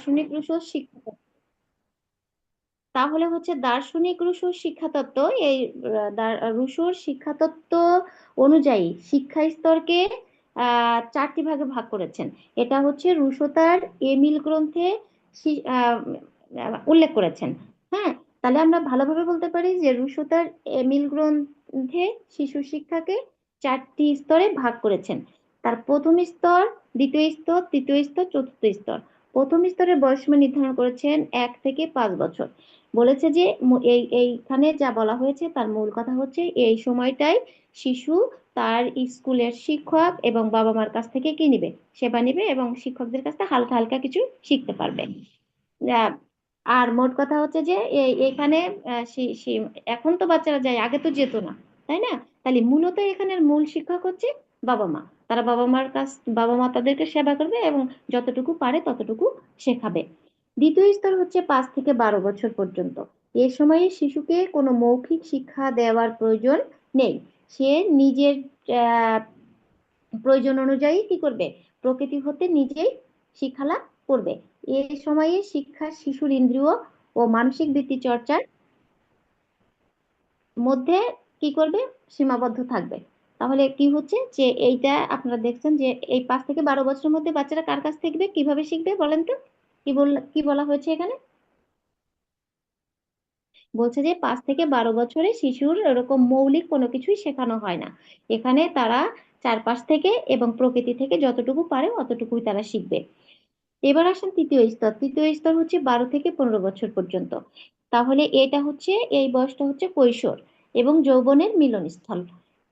দার্শনিক রুশোর শিক্ষা, তাহলে হচ্ছে দার্শনিক রুশোর শিক্ষাতত্ত্ব, এই রুশোর শিক্ষাতত্ত্ব অনুযায়ী শিক্ষা স্তরকে চারটি ভাগে ভাগ করেছেন। এটা হচ্ছে রুশো তার এমিল গ্রন্থে উল্লেখ করেছেন। হ্যাঁ, তাহলে আমরা ভালোভাবে বলতে পারি যে রুশো তার এমিল গ্রন্থে শিশু শিক্ষাকে চারটি স্তরে ভাগ করেছেন। তার প্রথম স্তর, দ্বিতীয় স্তর, তৃতীয় স্তর, চতুর্থ স্তর। প্রথম স্তরের বয়সসীমা নির্ধারণ করেছেন 1 থেকে 5 বছর। বলেছে যে এইখানে যা বলা হয়েছে তার মূল কথা হচ্ছে এই সময়টাই শিশু তার স্কুলের শিক্ষক এবং বাবা মার কাছ থেকে কি নিবে, সেবা নিবে এবং শিক্ষকদের কাছ থেকে হালকা হালকা কিছু শিখতে পারবে। আহ, আর মোট কথা হচ্ছে যে এখানে এখন তো বাচ্চারা যায়, আগে তো যেত না, তাই না? তাহলে মূলত এখানের মূল শিক্ষক হচ্ছে বাবা মা। তারা বাবা মার কাছ, বাবা মা তাদেরকে সেবা করবে এবং যতটুকু পারে ততটুকু শেখাবে। দ্বিতীয় স্তর হচ্ছে 5 থেকে 12 বছর পর্যন্ত। এ সময়ে শিশুকে কোনো মৌখিক শিক্ষা দেওয়ার প্রয়োজন নেই। সে নিজের আহ, প্রয়োজন অনুযায়ী কি করবে, প্রকৃতি হতে নিজেই শিক্ষা লাভ করবে। এ সময়ে শিক্ষা শিশুর ইন্দ্রিয় ও মানসিক বৃত্তি চর্চার মধ্যে কি করবে, সীমাবদ্ধ থাকবে। তাহলে কি হচ্ছে যে এইটা আপনারা দেখছেন যে এই 5 থেকে 12 বছরের মধ্যে বাচ্চারা কার কাছ থেকে শিখবে, কিভাবে শিখবে বলেন তো? কি বলা হয়েছে এখানে? বলছে যে 5 থেকে 12 বছরে শিশুর এরকম মৌলিক কোনো কিছুই শেখানো হয় না। এখানে তারা চারপাশ থেকে এবং প্রকৃতি থেকে যতটুকু পারে অতটুকুই তারা শিখবে। এবার আসেন তৃতীয় স্তর। তৃতীয় স্তর হচ্ছে 12 থেকে 15 বছর পর্যন্ত। তাহলে এটা হচ্ছে, এই বয়সটা হচ্ছে কৈশোর এবং যৌবনের মিলনস্থল।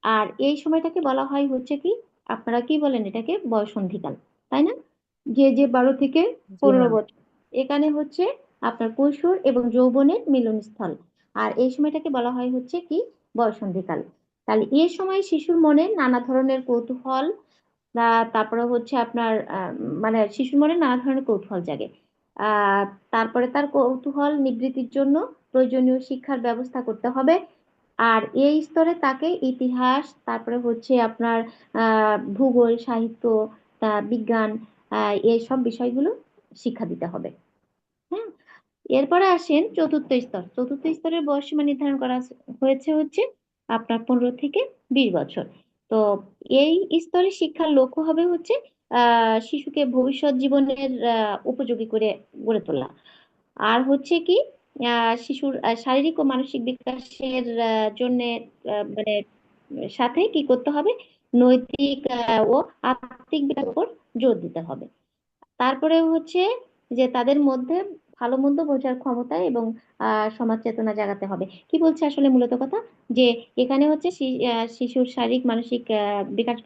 আর এই সময়টাকে বলা হয় হচ্ছে কি, আপনারা কি বলেন এটাকে, বয়সন্ধিকাল, তাই না? যে যে 12 থেকে 15 জি ম্যাম। বছর এখানে হচ্ছে আপনার কৈশোর এবং যৌবনের মিলনস্থল। আর এই সময়টাকে বলা হয় হচ্ছে কি, বয়সন্ধিকাল। তাহলে এই সময় শিশুর মনে নানা ধরনের কৌতূহল, তারপরে হচ্ছে আপনার মানে শিশুর মনে নানা ধরনের কৌতূহল জাগে। আহ তারপরে তার কৌতূহল নিবৃত্তির জন্য প্রয়োজনীয় শিক্ষার ব্যবস্থা করতে হবে। আর এই স্তরে তাকে ইতিহাস, তারপরে হচ্ছে আপনার ভূগোল, সাহিত্য, বিজ্ঞান, এই সব বিষয়গুলো শিক্ষা দিতে হবে। হ্যাঁ, এরপরে আসেন চতুর্থ স্তর। চতুর্থ স্তরের বয়সসীমা নির্ধারণ করা হয়েছে হচ্ছে আপনার 15 থেকে 20 বছর। তো এই স্তরে শিক্ষার লক্ষ্য হবে হচ্ছে শিশুকে ভবিষ্যৎ জীবনের উপযোগী করে গড়ে তোলা। আর হচ্ছে কি, শিশুর শারীরিক ও মানসিক বিকাশের জন্য মানে সাথে কি করতে হবে, নৈতিক ও আত্মিক বিকাশের উপর জোর দিতে হবে। তারপরে হচ্ছে যে তাদের মধ্যে ভালো মন্দ বোঝার ক্ষমতা এবং সমাজ চেতনা জাগাতে হবে। কি বলছে আসলে মূলত কথা, যে এখানে হচ্ছে শিশুর শারীরিক মানসিক বিকাশ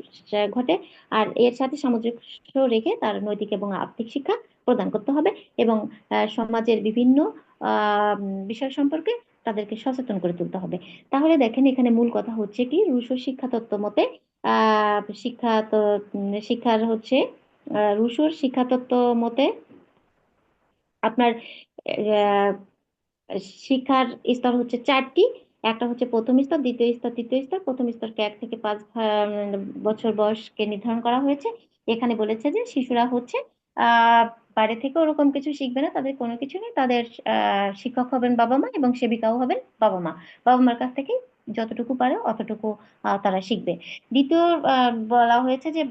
ঘটে, আর এর সাথে সামঞ্জস্য রেখে তার নৈতিক এবং আত্মিক শিক্ষা প্রদান করতে হবে এবং সমাজের বিভিন্ন বিষয় সম্পর্কে তাদেরকে সচেতন করে তুলতে হবে। তাহলে দেখেন এখানে মূল কথা হচ্ছে কি, রুশো শিক্ষা তত্ত্ব মতে শিক্ষার হচ্ছে রুশোর শিক্ষাতত্ত্ব মতে আপনার আহ, শিক্ষার স্তর হচ্ছে চারটি। একটা হচ্ছে প্রথম স্তর, দ্বিতীয় স্তর, তৃতীয় স্তর। প্রথম স্তরকে 1 থেকে 5 বছর বয়সকে নির্ধারণ করা হয়েছে। এখানে বলেছে যে শিশুরা হচ্ছে আহ বাইরে থেকে ওরকম কিছু শিখবে না, তাদের কোনো কিছু নেই। তাদের শিক্ষক হবেন বাবা মা এবং সেবিকাও হবেন বাবা মা। বাবা মার কাছ থেকে যতটুকু পারে অতটুকু তারা শিখবে। দ্বিতীয় বলা হয়েছে যে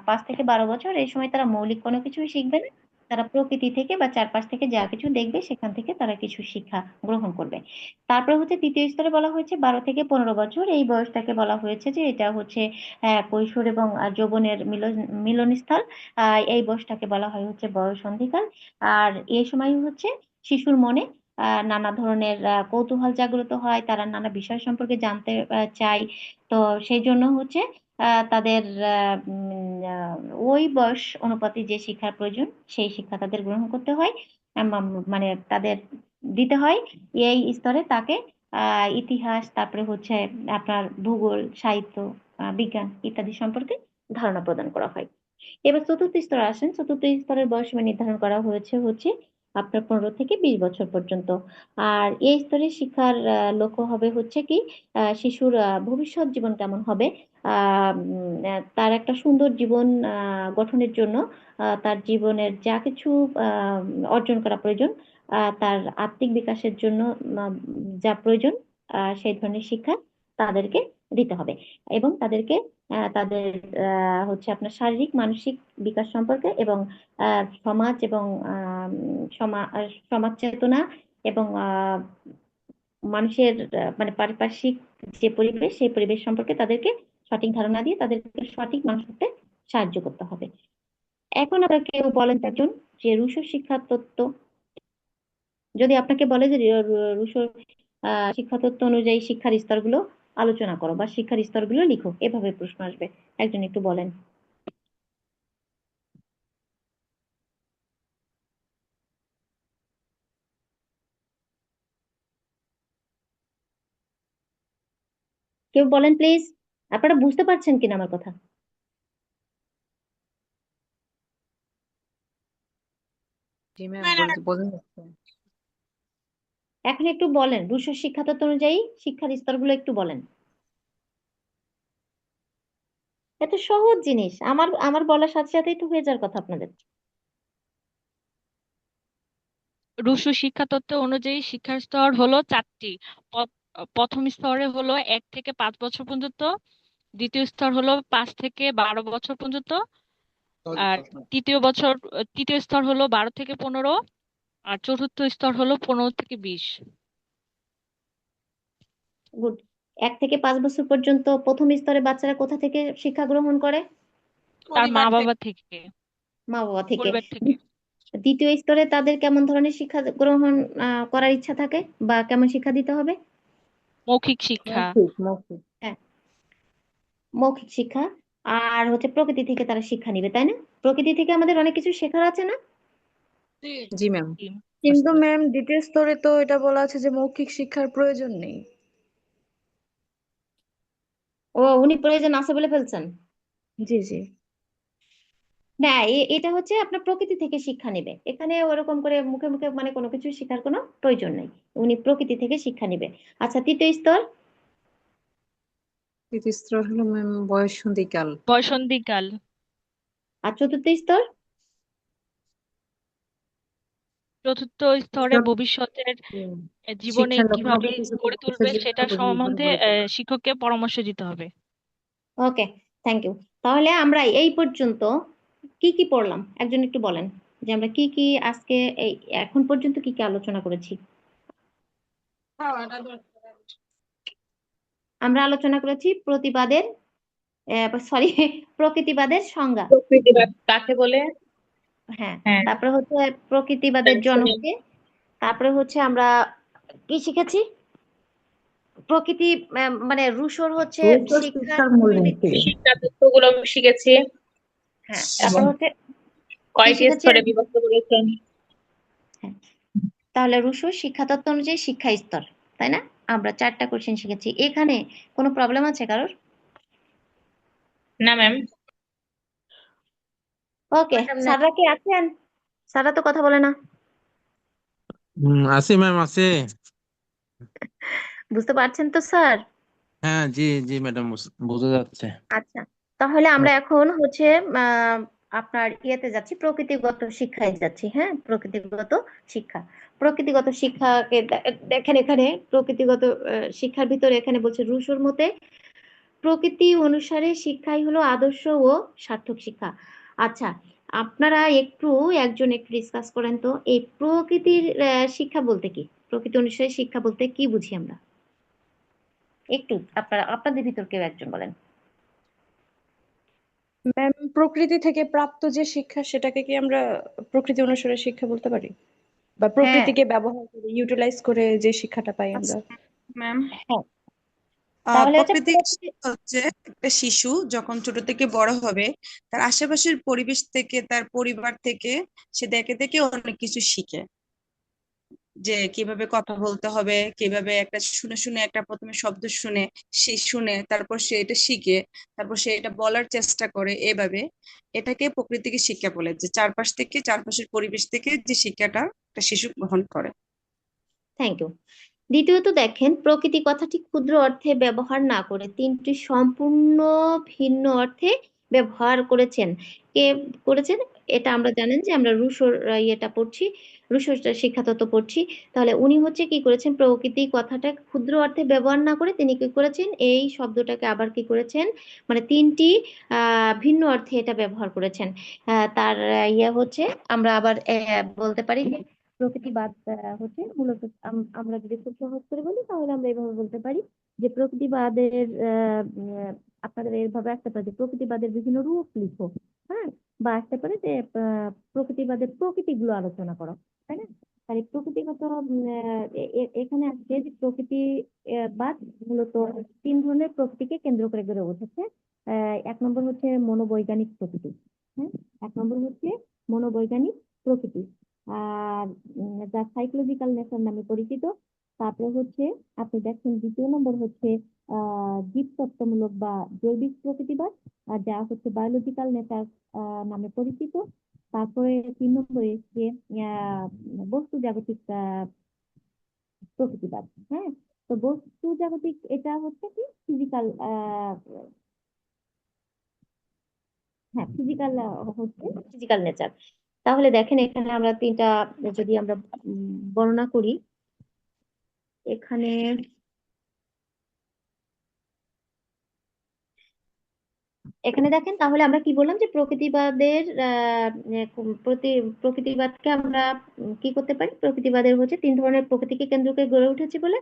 5 থেকে 12 বছর এই সময় তারা মৌলিক কোনো কিছুই শিখবে না। তারা প্রকৃতি থেকে বা চারপাশ থেকে যা কিছু দেখবে সেখান থেকে তারা কিছু শিক্ষা গ্রহণ করবে। তারপরে হচ্ছে তৃতীয় স্তরে বলা হয়েছে 12 থেকে 15 বছর, এই বয়সটাকে বলা হয়েছে যে এটা হচ্ছে কৈশোর এবং যৌবনের মিলনস্থল। এই বয়সটাকে বলা হয় হচ্ছে বয়ঃসন্ধিকাল। আর এই সময় হচ্ছে শিশুর মনে নানা ধরনের কৌতূহল জাগ্রত হয়, তারা নানা বিষয় সম্পর্কে জানতে চায়। তো সেই জন্য হচ্ছে তাদের ওই বয়স অনুপাতে যে শিক্ষার প্রয়োজন সেই শিক্ষা তাদের গ্রহণ করতে হয়। মানে তাদের দিতে হয়। এই স্তরে তাকে ইতিহাস, তারপরে হচ্ছে আপনার ভূগোল, সাহিত্য, বিজ্ঞান ইত্যাদি সম্পর্কে ধারণা প্রদান করা হয়। এবার চতুর্থ স্তরে আসেন। চতুর্থ স্তরের বয়সসীমা নির্ধারণ করা হয়েছে হচ্ছে আপনার 15 থেকে 20 বছর পর্যন্ত। আর এই স্তরে শিক্ষার লক্ষ্য হবে হচ্ছে কি, শিশুর ভবিষ্যৎ জীবন কেমন হবে, তার একটা সুন্দর জীবন গঠনের জন্য তার জীবনের যা কিছু আহ, অর্জন করা প্রয়োজন, তার আত্মিক বিকাশের জন্য উম, যা প্রয়োজন, সেই ধরনের শিক্ষা তাদেরকে দিতে হবে। এবং তাদেরকে তাদের হচ্ছে আপনার শারীরিক মানসিক বিকাশ সম্পর্কে এবং সমাজ এবং সমাজ চেতনা এবং মানুষের মানে পারিপার্শ্বিক যে পরিবেশ, সেই পরিবেশ সম্পর্কে তাদেরকে সঠিক ধারণা দিয়ে তাদেরকে সঠিক মানুষ হতে সাহায্য করতে হবে। এখন আপনারা কেউ বলেন তো একজন যে রুশো শিক্ষা তত্ত্ব, যদি আপনাকে বলে যে রুশো শিক্ষা তত্ত্ব অনুযায়ী শিক্ষার স্তরগুলো আলোচনা করো বা শিক্ষার স্তরগুলো লিখো, এভাবে প্রশ্ন আসবে। একজন একটু বলেন। কেউ বলেন প্লিজ। আপনারা বুঝতে পারছেন কিনা আমার কথা? জি ম্যাম, বোঝা যাচ্ছে। এখন একটু বলেন, রুশো শিক্ষা তত্ত্ব অনুযায়ী শিক্ষার স্তরগুলো একটু বলেন। এত সহজ জিনিস, আমার আমার বলার সাথে সাথেই তো হয়ে যাওয়ার কথা আপনাদের। রুশো শিক্ষা তত্ত্ব অনুযায়ী শিক্ষার স্তর হলো চারটি। প্রথম স্তরে হলো 1 থেকে 5 বছর পর্যন্ত, দ্বিতীয় স্তর হলো 5 থেকে 12 বছর পর্যন্ত, আর তৃতীয় স্তর হলো 12 থেকে 15, আর চতুর্থ স্তর হলো 15 থেকে 20। গুড। 1 থেকে 5 বছর পর্যন্ত প্রথম স্তরে বাচ্চারা কোথা থেকে শিক্ষা গ্রহণ করে? তার মা পরিবার থেকে। বাবা থেকে। মা বাবা থেকে। পরিবার থেকে। দ্বিতীয় স্তরে তাদের কেমন ধরনের শিক্ষা গ্রহণ করার ইচ্ছা থাকে, বা কেমন শিক্ষা দিতে হবে? মৌখিক শিক্ষা। মৌখিক মৌখিক। হ্যাঁ, মৌখিক শিক্ষা। আর হচ্ছে প্রকৃতি থেকে তারা শিক্ষা নিবে, তাই না? প্রকৃতি থেকে আমাদের অনেক কিছু শেখার আছে না? জি ম্যাম, জি। কিন্তু ম্যাম দ্বিতীয় স্তরে তো এটা বলা আছে যে মৌখিক শিক্ষার প্রয়োজন নেই। ও, উনি প্রয়োজন আছে বলে ফেলছেন? জি জি। না, এটা হচ্ছে আপনার প্রকৃতি থেকে শিক্ষা নেবে, এখানে ওরকম করে মুখে মুখে মানে কোনো কিছু শেখার কোনো প্রয়োজন নেই। উনি প্রকৃতি থেকে শিক্ষা নেবে। আচ্ছা, তৃতীয় স্তর? তৃতীয় স্তর হলো ম্যাম বয়ঃসন্ধিকাল। বয়সন্ধিকাল। আর চতুর্থ স্তর? চতুর্থ স্তরে ভবিষ্যতের জীবনে শিক্ষার লক্ষ্য কিভাবে হবে কিছু গড়ে কিছু তুলবে সেটা জীবন সম্বন্ধে গড়ে তোলা। শিক্ষককে পরামর্শ দিতে হবে। ওকে, থ্যাংক ইউ। তাহলে আমরা এই পর্যন্ত কি কি পড়লাম, একজন একটু বলেন যে আমরা কি কি আজকে এই এখন পর্যন্ত কি কি আলোচনা করেছি। আমরা আলোচনা করেছি প্রতিবাদের, সরি, প্রকৃতিবাদের সংজ্ঞা। প্রকৃতিবাদ কাকে বলে? হ্যাঁ, হ্যাঁ, তারপরে হচ্ছে প্রকৃতিবাদের জনককে। তারপরে হচ্ছে আমরা কি শিখেছি? প্রকৃতি মানে রুশোর হচ্ছে রুশো শিক্ষার শিক্ষার মূলনীতি। মূলনীতি। শিক্ষা তত্ত্বগুলো শিখেছি হ্যাঁ, এবং তারপর হচ্ছে কি কয়টি শিখেছি? স্তরে বিভক্ত করেছেন। হ্যাঁ, তাহলে রুশো শিক্ষা তত্ত্ব অনুযায়ী শিক্ষা স্তর, তাই না? আমরা 4টা কোশ্চেন শিখেছি। এখানে কোনো প্রবলেম আছে কারোর? না ম্যাম। ওকে, স্যাররা কি আছেন? স্যাররা তো কথা বলে না। আছে ম্যাম, আছে। বুঝতে পারছেন তো স্যার? হ্যাঁ, জি জি ম্যাডাম, বোঝা যাচ্ছে। আচ্ছা, তাহলে আমরা এখন হচ্ছে আহ, আপনার ইয়েতে যাচ্ছি, প্রকৃতিগত শিক্ষায় যাচ্ছি। হ্যাঁ, প্রকৃতিগত শিক্ষা। প্রকৃতিগত শিক্ষাকে দেখেন এখানে প্রকৃতিগত শিক্ষার ভিতরে এখানে বলছে রুশোর মতে প্রকৃতি অনুসারে শিক্ষাই হলো আদর্শ ও সার্থক শিক্ষা। আচ্ছা, আপনারা একটু একজন একটু ডিসকাস করেন তো, এই প্রকৃতির শিক্ষা বলতে কি, প্রকৃতি অনুসারে শিক্ষা বলতে কি বুঝি আমরা? একটু আপনারা আপনাদের ভিতর কেউ একজন বলেন। ম্যাম, প্রকৃতি থেকে প্রাপ্ত যে শিক্ষা সেটাকে কি আমরা প্রকৃতি অনুসারে শিক্ষা বলতে পারি, বা হ্যাঁ, প্রকৃতিকে ব্যবহার করে ইউটিলাইজ করে যে শিক্ষাটা পাই আমরা? ম্যাম, হ্যাঁ, তাহলে হচ্ছে প্রাকৃতিক শিক্ষা হচ্ছে একটা শিশু যখন ছোট থেকে বড় হবে তার আশেপাশের পরিবেশ থেকে, তার পরিবার থেকে সে দেখে দেখে অনেক কিছু শিখে। যে কিভাবে কথা বলতে হবে, কিভাবে একটা শুনে শুনে একটা প্রথমে শব্দ শুনে সে শুনে তারপর সে এটা শিখে, তারপর সে এটা বলার চেষ্টা করে। এভাবে এটাকে প্রকৃতিকে শিক্ষা বলে, যে চারপাশ থেকে চারপাশের পরিবেশ থেকে যে শিক্ষাটা একটা শিশু গ্রহণ করে। Thank you. দ্বিতীয়ত দেখেন, প্রকৃতি কথাটি ক্ষুদ্র অর্থে ব্যবহার না করে তিনটি সম্পূর্ণ ভিন্ন অর্থে ব্যবহার করেছেন। কে করেছেন? এটা আমরা জানেন যে আমরা রুশোর ইয়েটা পড়ছি, রুশোর শিক্ষাতত্ত্ব পড়ছি। তাহলে উনি হচ্ছে কি করেছেন, প্রকৃতি কথাটা ক্ষুদ্র অর্থে ব্যবহার না করে তিনি কি করেছেন, এই শব্দটাকে আবার কি করেছেন, মানে তিনটি ভিন্ন অর্থে এটা ব্যবহার করেছেন। তার ইয়ে হচ্ছে, আমরা আবার বলতে পারি যে প্রকৃতিবাদ হচ্ছে মূলত আমরা যদি খুব সহজ করে বলি তাহলে আমরা এইভাবে বলতে পারি যে প্রকৃতিবাদের আপনাদের এইভাবে আসতে পারে যে প্রকৃতিবাদের বিভিন্ন রূপ লিখো। হ্যাঁ, বা আসতে পারে যে প্রকৃতিবাদের প্রকৃতিগুলো আলোচনা করো, তাই না? তাহলে প্রকৃতিগত এখানে আসছে যে প্রকৃতি বাদ মূলত তিন ধরনের প্রকৃতিকে কেন্দ্র করে গড়ে উঠেছে। এক নম্বর হচ্ছে মনোবৈজ্ঞানিক প্রকৃতি। হ্যাঁ, এক নম্বর হচ্ছে মনোবৈজ্ঞানিক প্রকৃতি, আর যা সাইকোলজিক্যাল নেচার নামে পরিচিত। তারপরে হচ্ছে আপনি দেখেন দ্বিতীয় নম্বর হচ্ছে জীবতত্ত্বমূলক বা জৈবিক প্রকৃতিবাদ, আর যা হচ্ছে বায়োলজিক্যাল নেচার নামে পরিচিত। তারপরে তিন নম্বরে হচ্ছে আহ বস্তু জাগতিক প্রকৃতিবাদ। হ্যাঁ, তো বস্তু জাগতিক এটা হচ্ছে কি ফিজিক্যাল, হ্যাঁ ফিজিক্যাল, হচ্ছে ফিজিক্যাল নেচার। তাহলে দেখেন এখানে আমরা তিনটা যদি আমরা বর্ণনা করি এখানে, এখানে দেখেন তাহলে আমরা কি বললাম যে প্রকৃতিবাদের প্রকৃতিবাদকে আমরা কি করতে পারি, প্রকৃতিবাদের হচ্ছে তিন ধরনের প্রকৃতিকে কেন্দ্র করে গড়ে উঠেছে বলে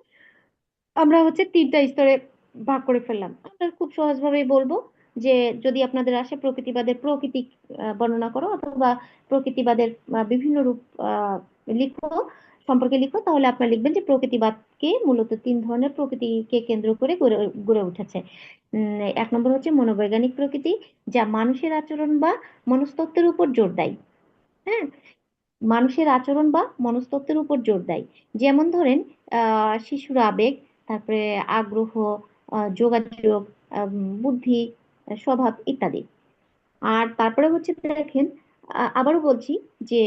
আমরা হচ্ছে তিনটা স্তরে ভাগ করে ফেললাম। আমরা খুব সহজভাবেই বলবো যে যদি আপনাদের আসে প্রকৃতিবাদের প্রকৃতি বর্ণনা করো অথবা প্রকৃতিবাদের বিভিন্ন রূপ লিখো সম্পর্কে লিখো, তাহলে আপনারা লিখবেন যে প্রকৃতিবাদকে মূলত তিন ধরনের প্রকৃতিকে কেন্দ্র করে গড়ে গড়ে উঠেছে। এক নম্বর হচ্ছে মনোবৈজ্ঞানিক প্রকৃতি, যা মানুষের আচরণ বা মনস্তত্ত্বের উপর জোর দেয়। হ্যাঁ, মানুষের আচরণ বা মনস্তত্ত্বের উপর জোর দেয়। যেমন ধরেন শিশুর আবেগ, তারপরে আগ্রহ, যোগাযোগ, বুদ্ধি, স্বভাব ইত্যাদি। আর তারপরে হচ্ছে দেখেন, আবারও বলছি যে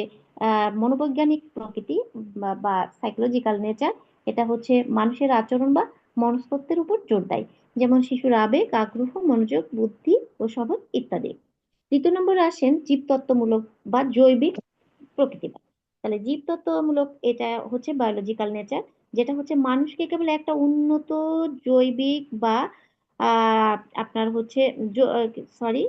মনোবৈজ্ঞানিক প্রকৃতি বা সাইকোলজিক্যাল নেচার, এটা হচ্ছে মানুষের আচরণ বা মনস্তত্ত্বের উপর জোর দেয়। যেমন শিশুর আবেগ, আগ্রহ, মনোযোগ, বুদ্ধি ও স্বভাব ইত্যাদি। দ্বিতীয় নম্বরে আসেন জীবতত্ত্বমূলক বা জৈবিক প্রকৃতিবাদ। তাহলে জীবতত্ত্বমূলক এটা হচ্ছে বায়োলজিক্যাল নেচার, যেটা হচ্ছে মানুষকে কেবল একটা উন্নত জৈবিক বা আপনার হচ্ছে সরি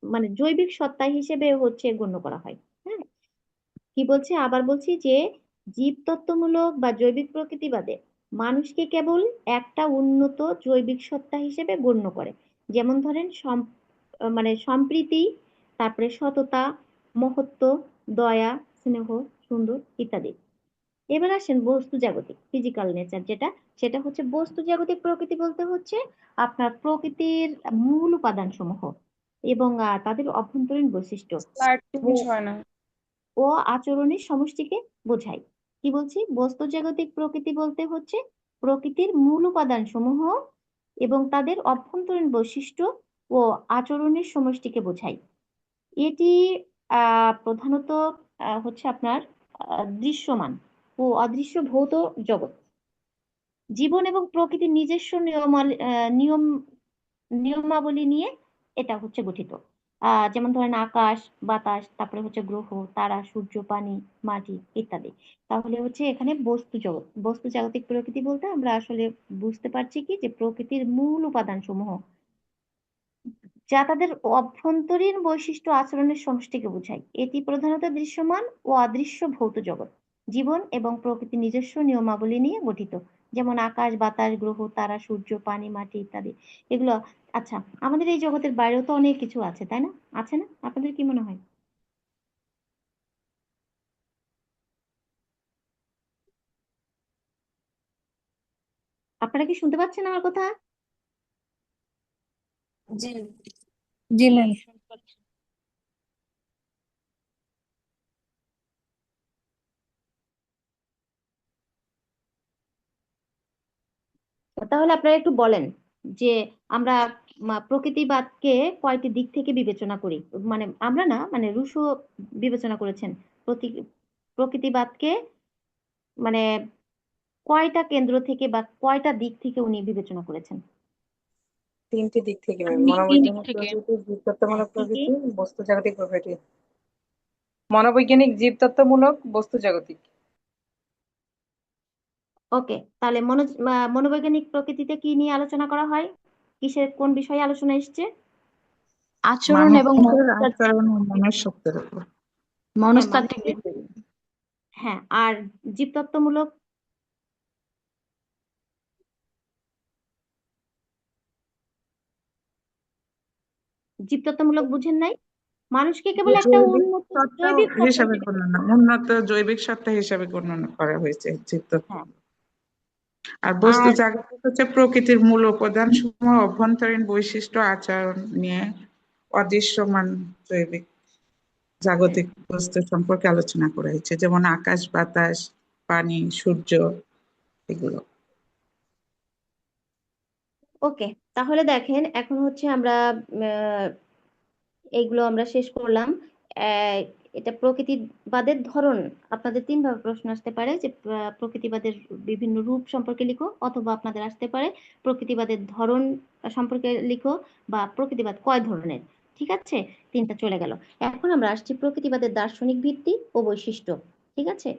মানে জৈবিক সত্তা হিসেবে হচ্ছে গণ্য করা হয়। হ্যাঁ, কি বলছে, আবার বলছি যে জীবতত্ত্বমূলক বা জৈবিক প্রকৃতিবাদে মানুষকে কেবল একটা উন্নত জৈবিক সত্তা হিসেবে গণ্য করে। যেমন ধরেন মানে সম্প্রীতি, তারপরে সততা, মহত্ব, দয়া, স্নেহ, সুন্দর ইত্যাদি। এবার আসেন বস্তু জাগতিক ফিজিক্যাল নেচার, যেটা সেটা হচ্ছে বস্তু জাগতিক প্রকৃতি বলতে হচ্ছে আপনার প্রকৃতির মূল উপাদান সমূহ এবং তাদের অভ্যন্তরীণ বৈশিষ্ট্য স্লাইড ও চেঞ্জ হয় না। ও আচরণের সমষ্টিকে বোঝায়। কি বলছি, বস্তু জাগতিক প্রকৃতি বলতে হচ্ছে প্রকৃতির মূল উপাদান সমূহ এবং তাদের অভ্যন্তরীণ বৈশিষ্ট্য ও আচরণের সমষ্টিকে বোঝায়। এটি প্রধানত হচ্ছে আপনার দৃশ্যমান ও অদৃশ্য ভৌত জগৎ, জীবন এবং প্রকৃতির নিজস্ব নিয়মাবলী নিয়ে এটা হচ্ছে গঠিত। যেমন ধরেন আকাশ, বাতাস, তারপরে হচ্ছে গ্রহ, তারা, সূর্য, পানি, মাটি ইত্যাদি। তাহলে হচ্ছে এখানে বস্তু জগৎ, বস্তু জাগতিক প্রকৃতি বলতে আমরা আসলে বুঝতে পারছি কি যে প্রকৃতির মূল উপাদান সমূহ যা তাদের অভ্যন্তরীণ বৈশিষ্ট্য আচরণের সমষ্টিকে বোঝায়। এটি প্রধানত দৃশ্যমান ও অদৃশ্য ভৌত জগৎ, জীবন এবং প্রকৃতির নিজস্ব নিয়মাবলী নিয়ে গঠিত। যেমন আকাশ, বাতাস, গ্রহ, তারা, সূর্য, পানি, মাটি ইত্যাদি এগুলো। আচ্ছা, আমাদের এই জগতের বাইরেও তো অনেক কিছু আছে, তাই না? আছে না? আপনাদের কি মনে হয়? আপনারা কি শুনতে পাচ্ছেন আমার কথা? জি। জি জি ম্যাম। শুনতে পাচ্ছি। তাহলে আপনারা একটু বলেন যে আমরা প্রকৃতিবাদকে কয়টি দিক থেকে বিবেচনা করি, মানে আমরা না, মানে রুশো বিবেচনা করেছেন প্রকৃতিবাদকে মানে কয়টা কেন্দ্র থেকে বা কয়টা দিক থেকে উনি বিবেচনা করেছেন? তিনটি দিক থেকে ম্যাম, তিন দিক মনোবৈজ্ঞানিক থেকে। প্রকৃতি, হ্যাঁ, জীবতত্ত্বমূলক কি কি? প্রকৃতি, বস্তু জাগতিক প্রকৃতি। মনোবৈজ্ঞানিক, জীবতত্ত্বমূলক, বস্তু জাগতিক। ওকে, তাহলে মনোবৈজ্ঞানিক প্রকৃতিতে কি নিয়ে আলোচনা করা হয়? কোন বিষয়ে আলোচনা এসছে? আচরণ এবং মানুষের মনস্তাত্ত্বিক আচরণ ও মনের শক্তির উপর। হ্যাঁ, মনস্তাত্ত্বিক মানুষের, বিষয়। হ্যাঁ, আর জীবতত্ত্বমূলক? জীবতত্ত্বমূলক বুঝেন নাই? মানুষকে কেবল একটা জৈবিক উন্নত সত্তা জৈবিক সত্তা হিসাবে হিসেবে। বর্ণনা, উন্নত জৈবিক সত্তা হিসাবে বর্ণনা করা হয়েছে জীবতত্ত্ব। হ্যাঁ, আর বস্তু আর জাগতিক হচ্ছে প্রকৃতির মূল উপাদান সমূহ, অভ্যন্তরীণ বৈশিষ্ট্য, আচরণ নিয়ে অদৃশ্যমান জৈবিক জাগতিক বস্তু সম্পর্কে আলোচনা করা হয়েছে, যেমন আকাশ, বাতাস, পানি, সূর্য, এগুলো। ওকে, তাহলে দেখেন এখন হচ্ছে আমরা আহ, এইগুলো আমরা শেষ করলাম। আহ, এটা প্রকৃতিবাদের ধরন। আপনাদের তিন ভাবে প্রশ্ন আসতে পারে যে প্রকৃতিবাদের বিভিন্ন রূপ সম্পর্কে লিখো, অথবা আপনাদের আসতে পারে প্রকৃতিবাদের ধরন সম্পর্কে লিখো, বা প্রকৃতিবাদ কয় ধরনের। ঠিক আছে, তিনটা চলে গেল। এখন আমরা আসছি প্রকৃতিবাদের দার্শনিক ভিত্তি ও বৈশিষ্ট্য। ঠিক আছে,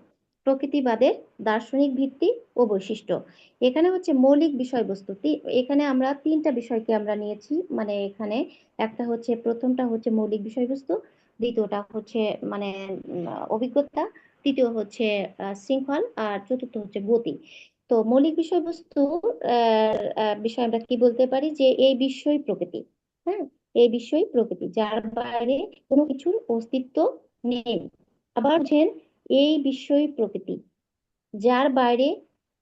প্রকৃতিবাদের দার্শনিক ভিত্তি ও বৈশিষ্ট্য। এখানে হচ্ছে মৌলিক বিষয়বস্তু। এখানে আমরা তিনটা বিষয়কে আমরা নিয়েছি, মানে এখানে একটা হচ্ছে, প্রথমটা হচ্ছে মৌলিক বিষয়বস্তু, দ্বিতীয়টা হচ্ছে মানে অভিজ্ঞতা, তৃতীয় হচ্ছে শৃঙ্খল, আর চতুর্থ হচ্ছে গতি। তো মৌলিক বিষয়বস্তু বিষয় আমরা কি বলতে পারি, যে এই বিশ্বই প্রকৃতি। হ্যাঁ, এই বিশ্বই প্রকৃতি, যার বাইরে কোনো কিছুর অস্তিত্ব নেই। আবার বলছেন, এই বিশ্বই প্রকৃতি, যার বাইরে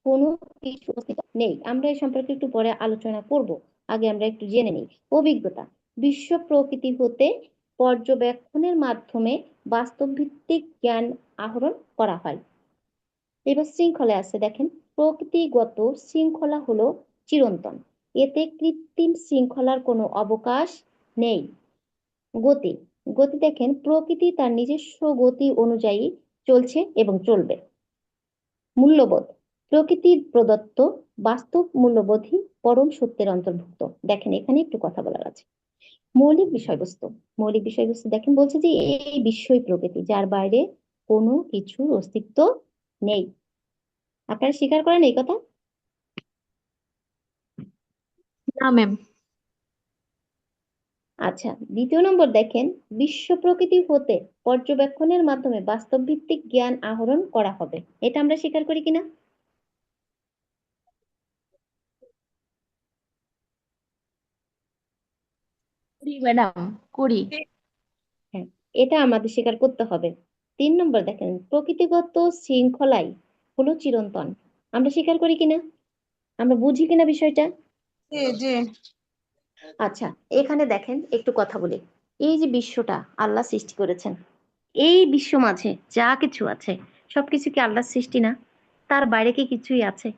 কোনো কিছু অস্তিত্ব নেই। আমরা এই সম্পর্কে একটু পরে আলোচনা করব, আগে আমরা একটু জেনে নিই। অভিজ্ঞতা, বিশ্ব প্রকৃতি হতে পর্যবেক্ষণের মাধ্যমে বাস্তব ভিত্তিক জ্ঞান আহরণ করা হয়। এবার শৃঙ্খলা আছে, দেখেন, প্রকৃতিগত শৃঙ্খলা হলো চিরন্তন, এতে কৃত্রিম শৃঙ্খলার কোনো অবকাশ নেই। গতি, গতি দেখেন, প্রকৃতি তার নিজস্ব গতি অনুযায়ী চলছে এবং চলবে। মূল্যবোধ, প্রকৃতির প্রদত্ত বাস্তব মূল্যবোধই পরম সত্যের অন্তর্ভুক্ত। দেখেন, এখানে একটু কথা বলার আছে। মৌলিক বিষয়বস্তু, মৌলিক বিষয়বস্তু দেখেন বলছে যে এই বিশ্বই প্রকৃতি, যার বাইরে কোনো কিছুর অস্তিত্ব নেই। আপনারা স্বীকার করেন এই কথা? না ম্যাম। আচ্ছা, দ্বিতীয় নম্বর দেখেন, বিশ্ব প্রকৃতি হতে পর্যবেক্ষণের মাধ্যমে বাস্তব ভিত্তিক জ্ঞান আহরণ করা হবে। এটা আমরা স্বীকার করি কিনা? করি ম্যাডাম, করি। হ্যাঁ, এটা আমাদের স্বীকার করতে হবে। 3 নম্বর দেখেন, প্রকৃতিগত শৃঙ্খলাই হলো চিরন্তন। আমরা স্বীকার করি কিনা? আমরা বুঝি কিনা বিষয়টা? জি জি। আচ্ছা, এখানে দেখেন একটু কথা বলি। এই যে বিশ্বটা আল্লাহ সৃষ্টি করেছেন, এই বিশ্ব মাঝে যা কিছু আছে সবকিছু কি আল্লাহর সৃষ্টি না? তার বাইরে কি কিছুই আছে?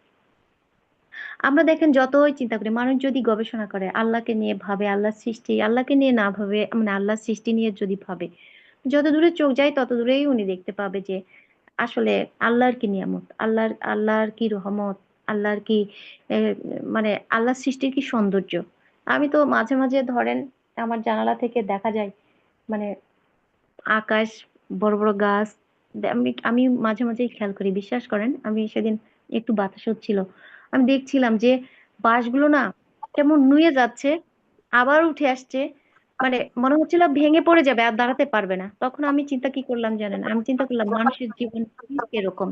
আমরা দেখেন যতই চিন্তা করি, মানুষ যদি গবেষণা করে, আল্লাহকে নিয়ে ভাবে, আল্লাহর সৃষ্টি, আল্লাহকে নিয়ে না ভাবে, মানে আল্লাহর সৃষ্টি নিয়ে যদি ভাবে, যত দূরে চোখ যায় তত দূরেই উনি দেখতে পাবে যে আসলে আল্লাহর কি নিয়ামত, আল্লাহর কি রহমত, আল্লাহর কি মানে আল্লাহর সৃষ্টির কি সৌন্দর্য। আমি তো মাঝে মাঝে ধরেন আমার জানালা থেকে দেখা যায়, মানে আকাশ, বড় বড় গাছ। আমি আমি মাঝে মাঝেই খেয়াল করি, বিশ্বাস করেন, আমি সেদিন একটু বাতাস হচ্ছিল, আমি দেখছিলাম যে বাঁশগুলো না কেমন নুয়ে যাচ্ছে, আবার উঠে আসছে, মানে মনে হচ্ছিল ভেঙে পড়ে যাবে আর দাঁড়াতে পারবে না। তখন আমি চিন্তা কি করলাম জানেন? আমি চিন্তা করলাম মানুষের জীবন ঠিক এরকম।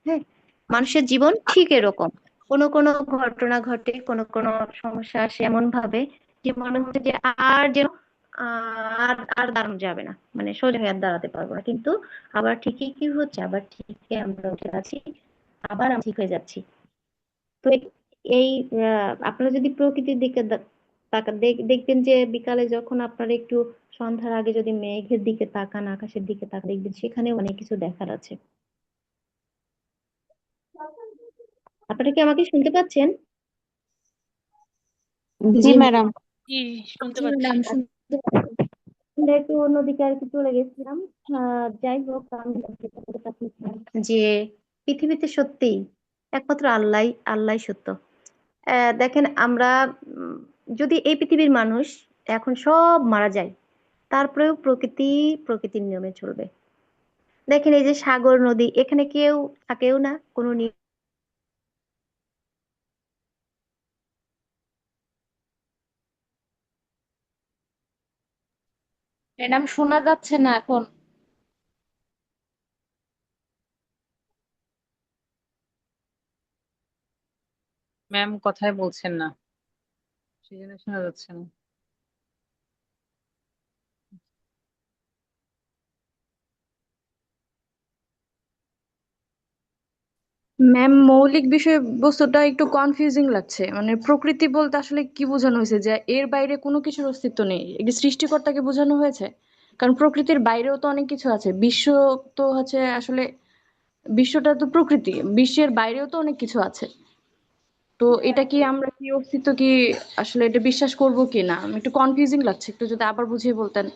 হ্যাঁ, মানুষের জীবন ঠিক এরকম। কোনো কোনো ঘটনা ঘটে, কোনো কোনো সমস্যা আসে এমন ভাবে যে মনে হচ্ছে যে আর যেন আর আর দাঁড়ানো যাবে না, মানে সোজা হয়ে আর দাঁড়াতে পারবো না, কিন্তু আবার ঠিকই কি হচ্ছে, আবার ঠিকই আমরা উঠে আছি, আবার আমি ঠিক হয়ে যাচ্ছি। তো এই আপনারা যদি প্রকৃতির দিকে তাকান, দেখবেন যে বিকালে যখন আপনারা একটু সন্ধ্যার আগে যদি মেঘের দিকে তাকান, আকাশের দিকে তাকান, দেখবেন সেখানে অনেক কিছু দেখার আছে। আপনারা কি আমাকে শুনতে পাচ্ছেন? জি ম্যাডাম। জি, শুনতে জি পাচ্ছি। ম্যাডাম, আচ্ছা, আমরা একটু অন্যদিকে আর কি চলে গেছিলাম। যাই হোক, আমি যেটা বলতে চাচ্ছিলাম যে পৃথিবীতে সত্যিই একমাত্র আল্লাহ সত্য। দেখেন আমরা উম, যদি এই পৃথিবীর মানুষ এখন সব মারা যায়, তারপরেও প্রকৃতির নিয়মে চলবে। দেখেন এই যে সাগর নদী, এখানে কেউ থাকেও না, কোনো ম্যাডাম শোনা যাচ্ছে না এখন। ম্যাম কথাই বলছেন না, সেই জন্য শোনা যাচ্ছে না। ম্যাম, মৌলিক বিষয়বস্তুটা একটু কনফিউজিং লাগছে। মানে প্রকৃতি বলতে আসলে কি বোঝানো হয়েছে, যে এর বাইরে কোনো কিছুর অস্তিত্ব নেই, এটি সৃষ্টিকর্তাকে বোঝানো হয়েছে? কারণ প্রকৃতির বাইরেও তো অনেক কিছু আছে, বিশ্ব তো হচ্ছে আসলে, বিশ্বটা তো প্রকৃতি, বিশ্বের বাইরেও তো অনেক কিছু আছে। তো এটা কি আমরা কি অস্তিত্ব কি আসলে এটা বিশ্বাস করব কি না, আমি একটু কনফিউজিং লাগছে, একটু যদি আবার বুঝিয়ে বলতেন।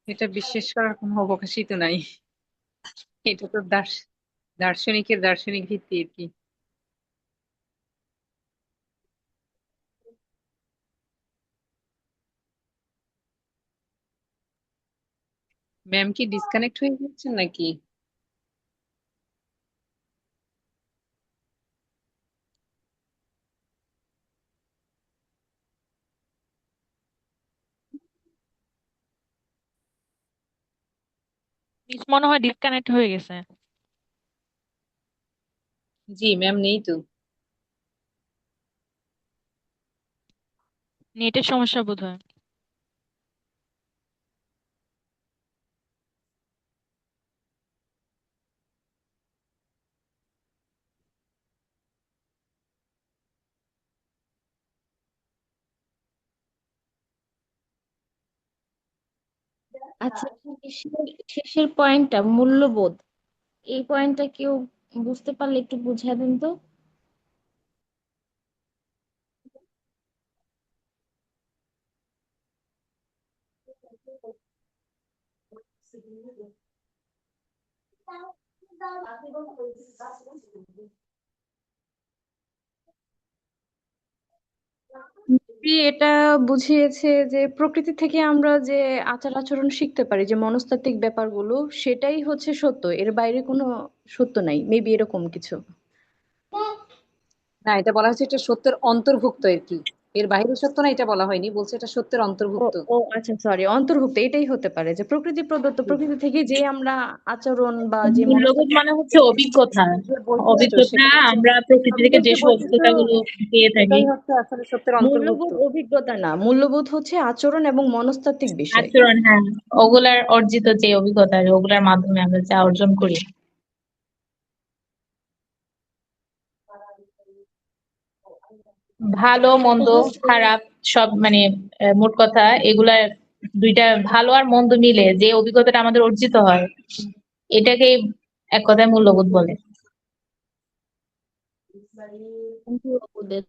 এটা বিশ্বাস করার কোনো অবকাশই তো নাই। এটা তো দার্শনিকের দার্শনিক ভিত্তি আর কি। ম্যাম কি ডিসকানেক্ট হয়ে যাচ্ছেন নাকি? মিস মনে হয় ডিসকানেক্ট হয়ে গেছে। জি ম্যাম, নেই তো। নেটের সমস্যা বোধহয়। আচ্ছা, শেষের পয়েন্টটা মূল্যবোধ, এই পয়েন্টটা কেউ বুঝতে পারলে একটু বুঝিয়ে দেন তো। জি, এটা বুঝিয়েছে যে প্রকৃতি থেকে আমরা যে আচার আচরণ শিখতে পারি, যে মনস্তাত্ত্বিক ব্যাপারগুলো, সেটাই হচ্ছে সত্য, এর বাইরে কোনো সত্য নাই, মেবি এরকম কিছু। না, এটা বলা হচ্ছে এটা সত্যের অন্তর্ভুক্ত আর কি। এর বাইরে সত্য না এটা বলা হয়নি, বলছে এটা সত্যের ও অন্তর্ভুক্ত। ও আচ্ছা, সরি, অন্তর্ভুক্ত এটাই হতে পারে, যে প্রকৃতি প্রদত্ত, জি। প্রকৃতি থেকে যে আমরা আচরণ বা যে মূল্যবোধ মনস্তাত্ত্বিক মানে হচ্ছে অভিজ্ঞতা। যে বৈশিষ্ট্য, অভিজ্ঞতা সেটা হচ্ছে আমরা প্রকৃতি থেকে মূল্যবোধ যে যেসব বৈশিষ্ট্য, অভিজ্ঞতাগুলো পেয়ে থাকি। এটাই হচ্ছে আসলে সত্যের অন্তর্ভুক্ত। মূল্যবোধ অভিজ্ঞতা না, মূল্যবোধ হচ্ছে আচরণ এবং মনস্তাত্ত্বিক বিষয়। আচরণ, হ্যাঁ, ওগুলার অর্জিত যে অভিজ্ঞতা, ওগুলার মাধ্যমে আমরা যা অর্জন করি। ভালো মন্দ খারাপ সব মানে মোট কথা এগুলার দুইটা ভালো আর মন্দ মিলে যে অভিজ্ঞতাটা আমাদের অর্জিত হয়, এটাকেই এক কথায় মূল্যবোধ বলে। মূল্যবোধের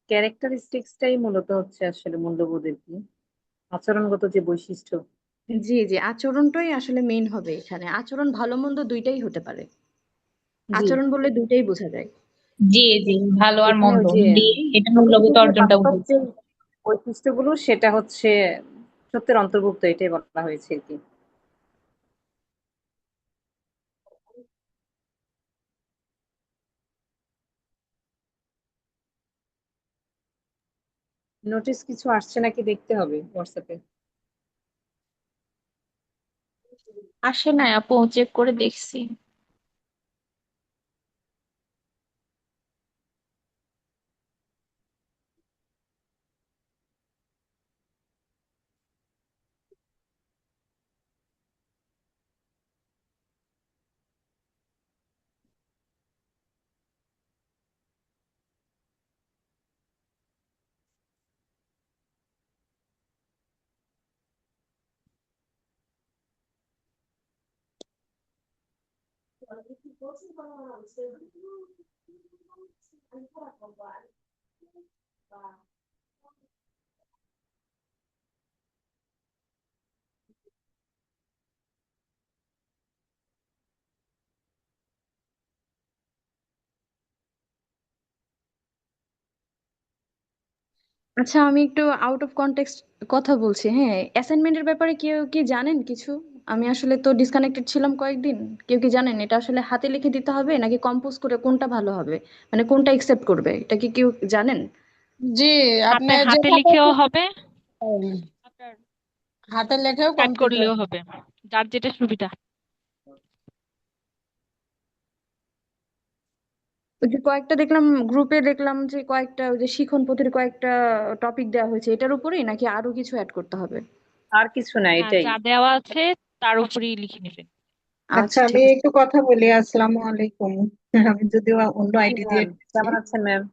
ক্যারেক্টারিস্টিক্সটাই মূলত হচ্ছে আসলে মূল্যবোধের কি, আচরণগত যে বৈশিষ্ট্য। জি জি, আচরণটাই আসলে মেইন হবে এখানে, আচরণ ভালো মন্দ দুইটাই হতে পারে, জি। আচরণ বললে দুইটাই বোঝা যায়। জি জি, ভালো আর এখানে মন্দ ওই যে মিলিয়ে এটা মূল্যবোধ প্রকৃতির যে অর্জনটা বাস্তব যে বুঝাচ্ছে। বৈশিষ্ট্যগুলো সেটা হচ্ছে সত্যের অন্তর্ভুক্ত, এটাই বলা হয়েছে আর কি। নোটিস কিছু আসছে নাকি দেখতে হবে হোয়াটসঅ্যাপে। আসে নাই আপু, চেক করে দেখছি। আচ্ছা, আমি একটু আউট অফ কনটেক্সট কথা বলছি। হ্যাঁ, অ্যাসাইনমেন্টের ব্যাপারে কেউ কি জানেন কিছু? আমি আসলে তো ডিসকানেক্টেড ছিলাম কয়েকদিন। কেউ কি জানেন এটা আসলে হাতে লিখে দিতে হবে নাকি কম্পোজ করে, কোনটা ভালো হবে? মানে কোনটা একসেপ্ট করবে, এটা কি কেউ জানেন? জি, আপনি হাতে যেভাবে লিখেও হবে, আপনার হাতে লেখেও টাইপ কম্পিউটার। করলেও হবে, যার যেটা সুবিধা। ওই যে কয়েকটা দেখলাম গ্রুপে, দেখলাম যে কয়েকটা ওই যে শিখন পুঁথির কয়েকটা টপিক দেওয়া হয়েছে, এটার উপরেই নাকি আরো কিছু অ্যাড করতে হবে? আর কিছু না, না, এটাই। যা দেওয়া আছে তার উপরেই লিখে নেবেন। আচ্ছা, আচ্ছা, আমি ঠিক আছে। একটু কথা বলি। আসসালামু আলাইকুম। আমি যদিও অন্য জি আইডি দিয়ে ম্যাম, ঢুকছি। কেমন আছেন ম্যাম?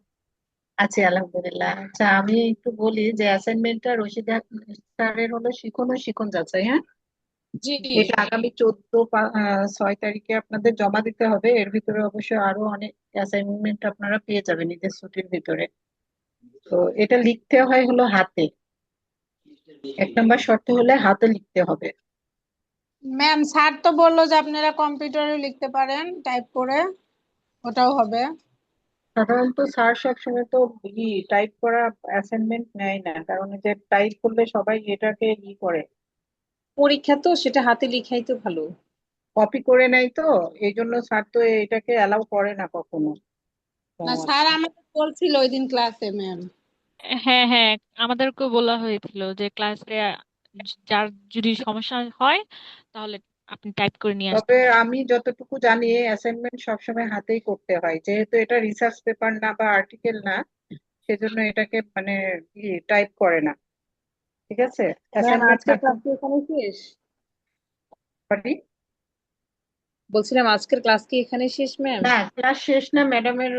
আছি আলহামদুলিল্লাহ। আচ্ছা, আমি একটু বলি যে অ্যাসাইনমেন্টটা রশিদা স্যারের হলো শিখন ও শিখন যাচাই। হ্যাঁ, জি, এটা আগামী 6 তারিখে আপনাদের জমা দিতে হবে। এর ভিতরে অবশ্যই আরো অনেক অ্যাসাইনমেন্ট আপনারা পেয়ে যাবেন ঈদের ছুটির ভিতরে। তো এটা লিখতে হয় হলো হাতে। 1 নম্বর শর্ত হলে হাতে লিখতে হবে। ম্যাম স্যার তো বললো যে আপনারা কম্পিউটারে লিখতে পারেন টাইপ করে, ওটাও হবে। সাধারণত স্যার সবসময় তো টাইপ করা অ্যাসাইনমেন্ট নেয় না, কারণ এই যে টাইপ করলে সবাই এটাকে করে পরীক্ষা তো, সেটা হাতে লিখাই তো ভালো। কপি করে নেয়, তো এই জন্য স্যার তো এটাকে অ্যালাউ করে না কখনো। তো না, স্যার আমাকে বলছিল ওই দিন ক্লাসে ম্যাম। হ্যাঁ হ্যাঁ, আমাদেরকেও বলা হয়েছিল যে ক্লাসে যার যদি সমস্যা হয় তাহলে আপনি টাইপ করে নিয়ে আসতে তবে পারেন। আমি যতটুকু জানি অ্যাসাইনমেন্ট সবসময় হাতেই করতে হয়, যেহেতু এটা রিসার্চ পেপার না বা আর্টিকেল না, সেজন্য এটাকে মানে টাইপ করে না। ঠিক আছে, ম্যাম অ্যাসাইনমেন্ট আজকের হাতে। ক্লাস কি এখানে শেষ? সরি, বলছিলাম আজকের ক্লাস কি এখানে শেষ ম্যাম? না, ক্লাস শেষ না। ম্যাডামের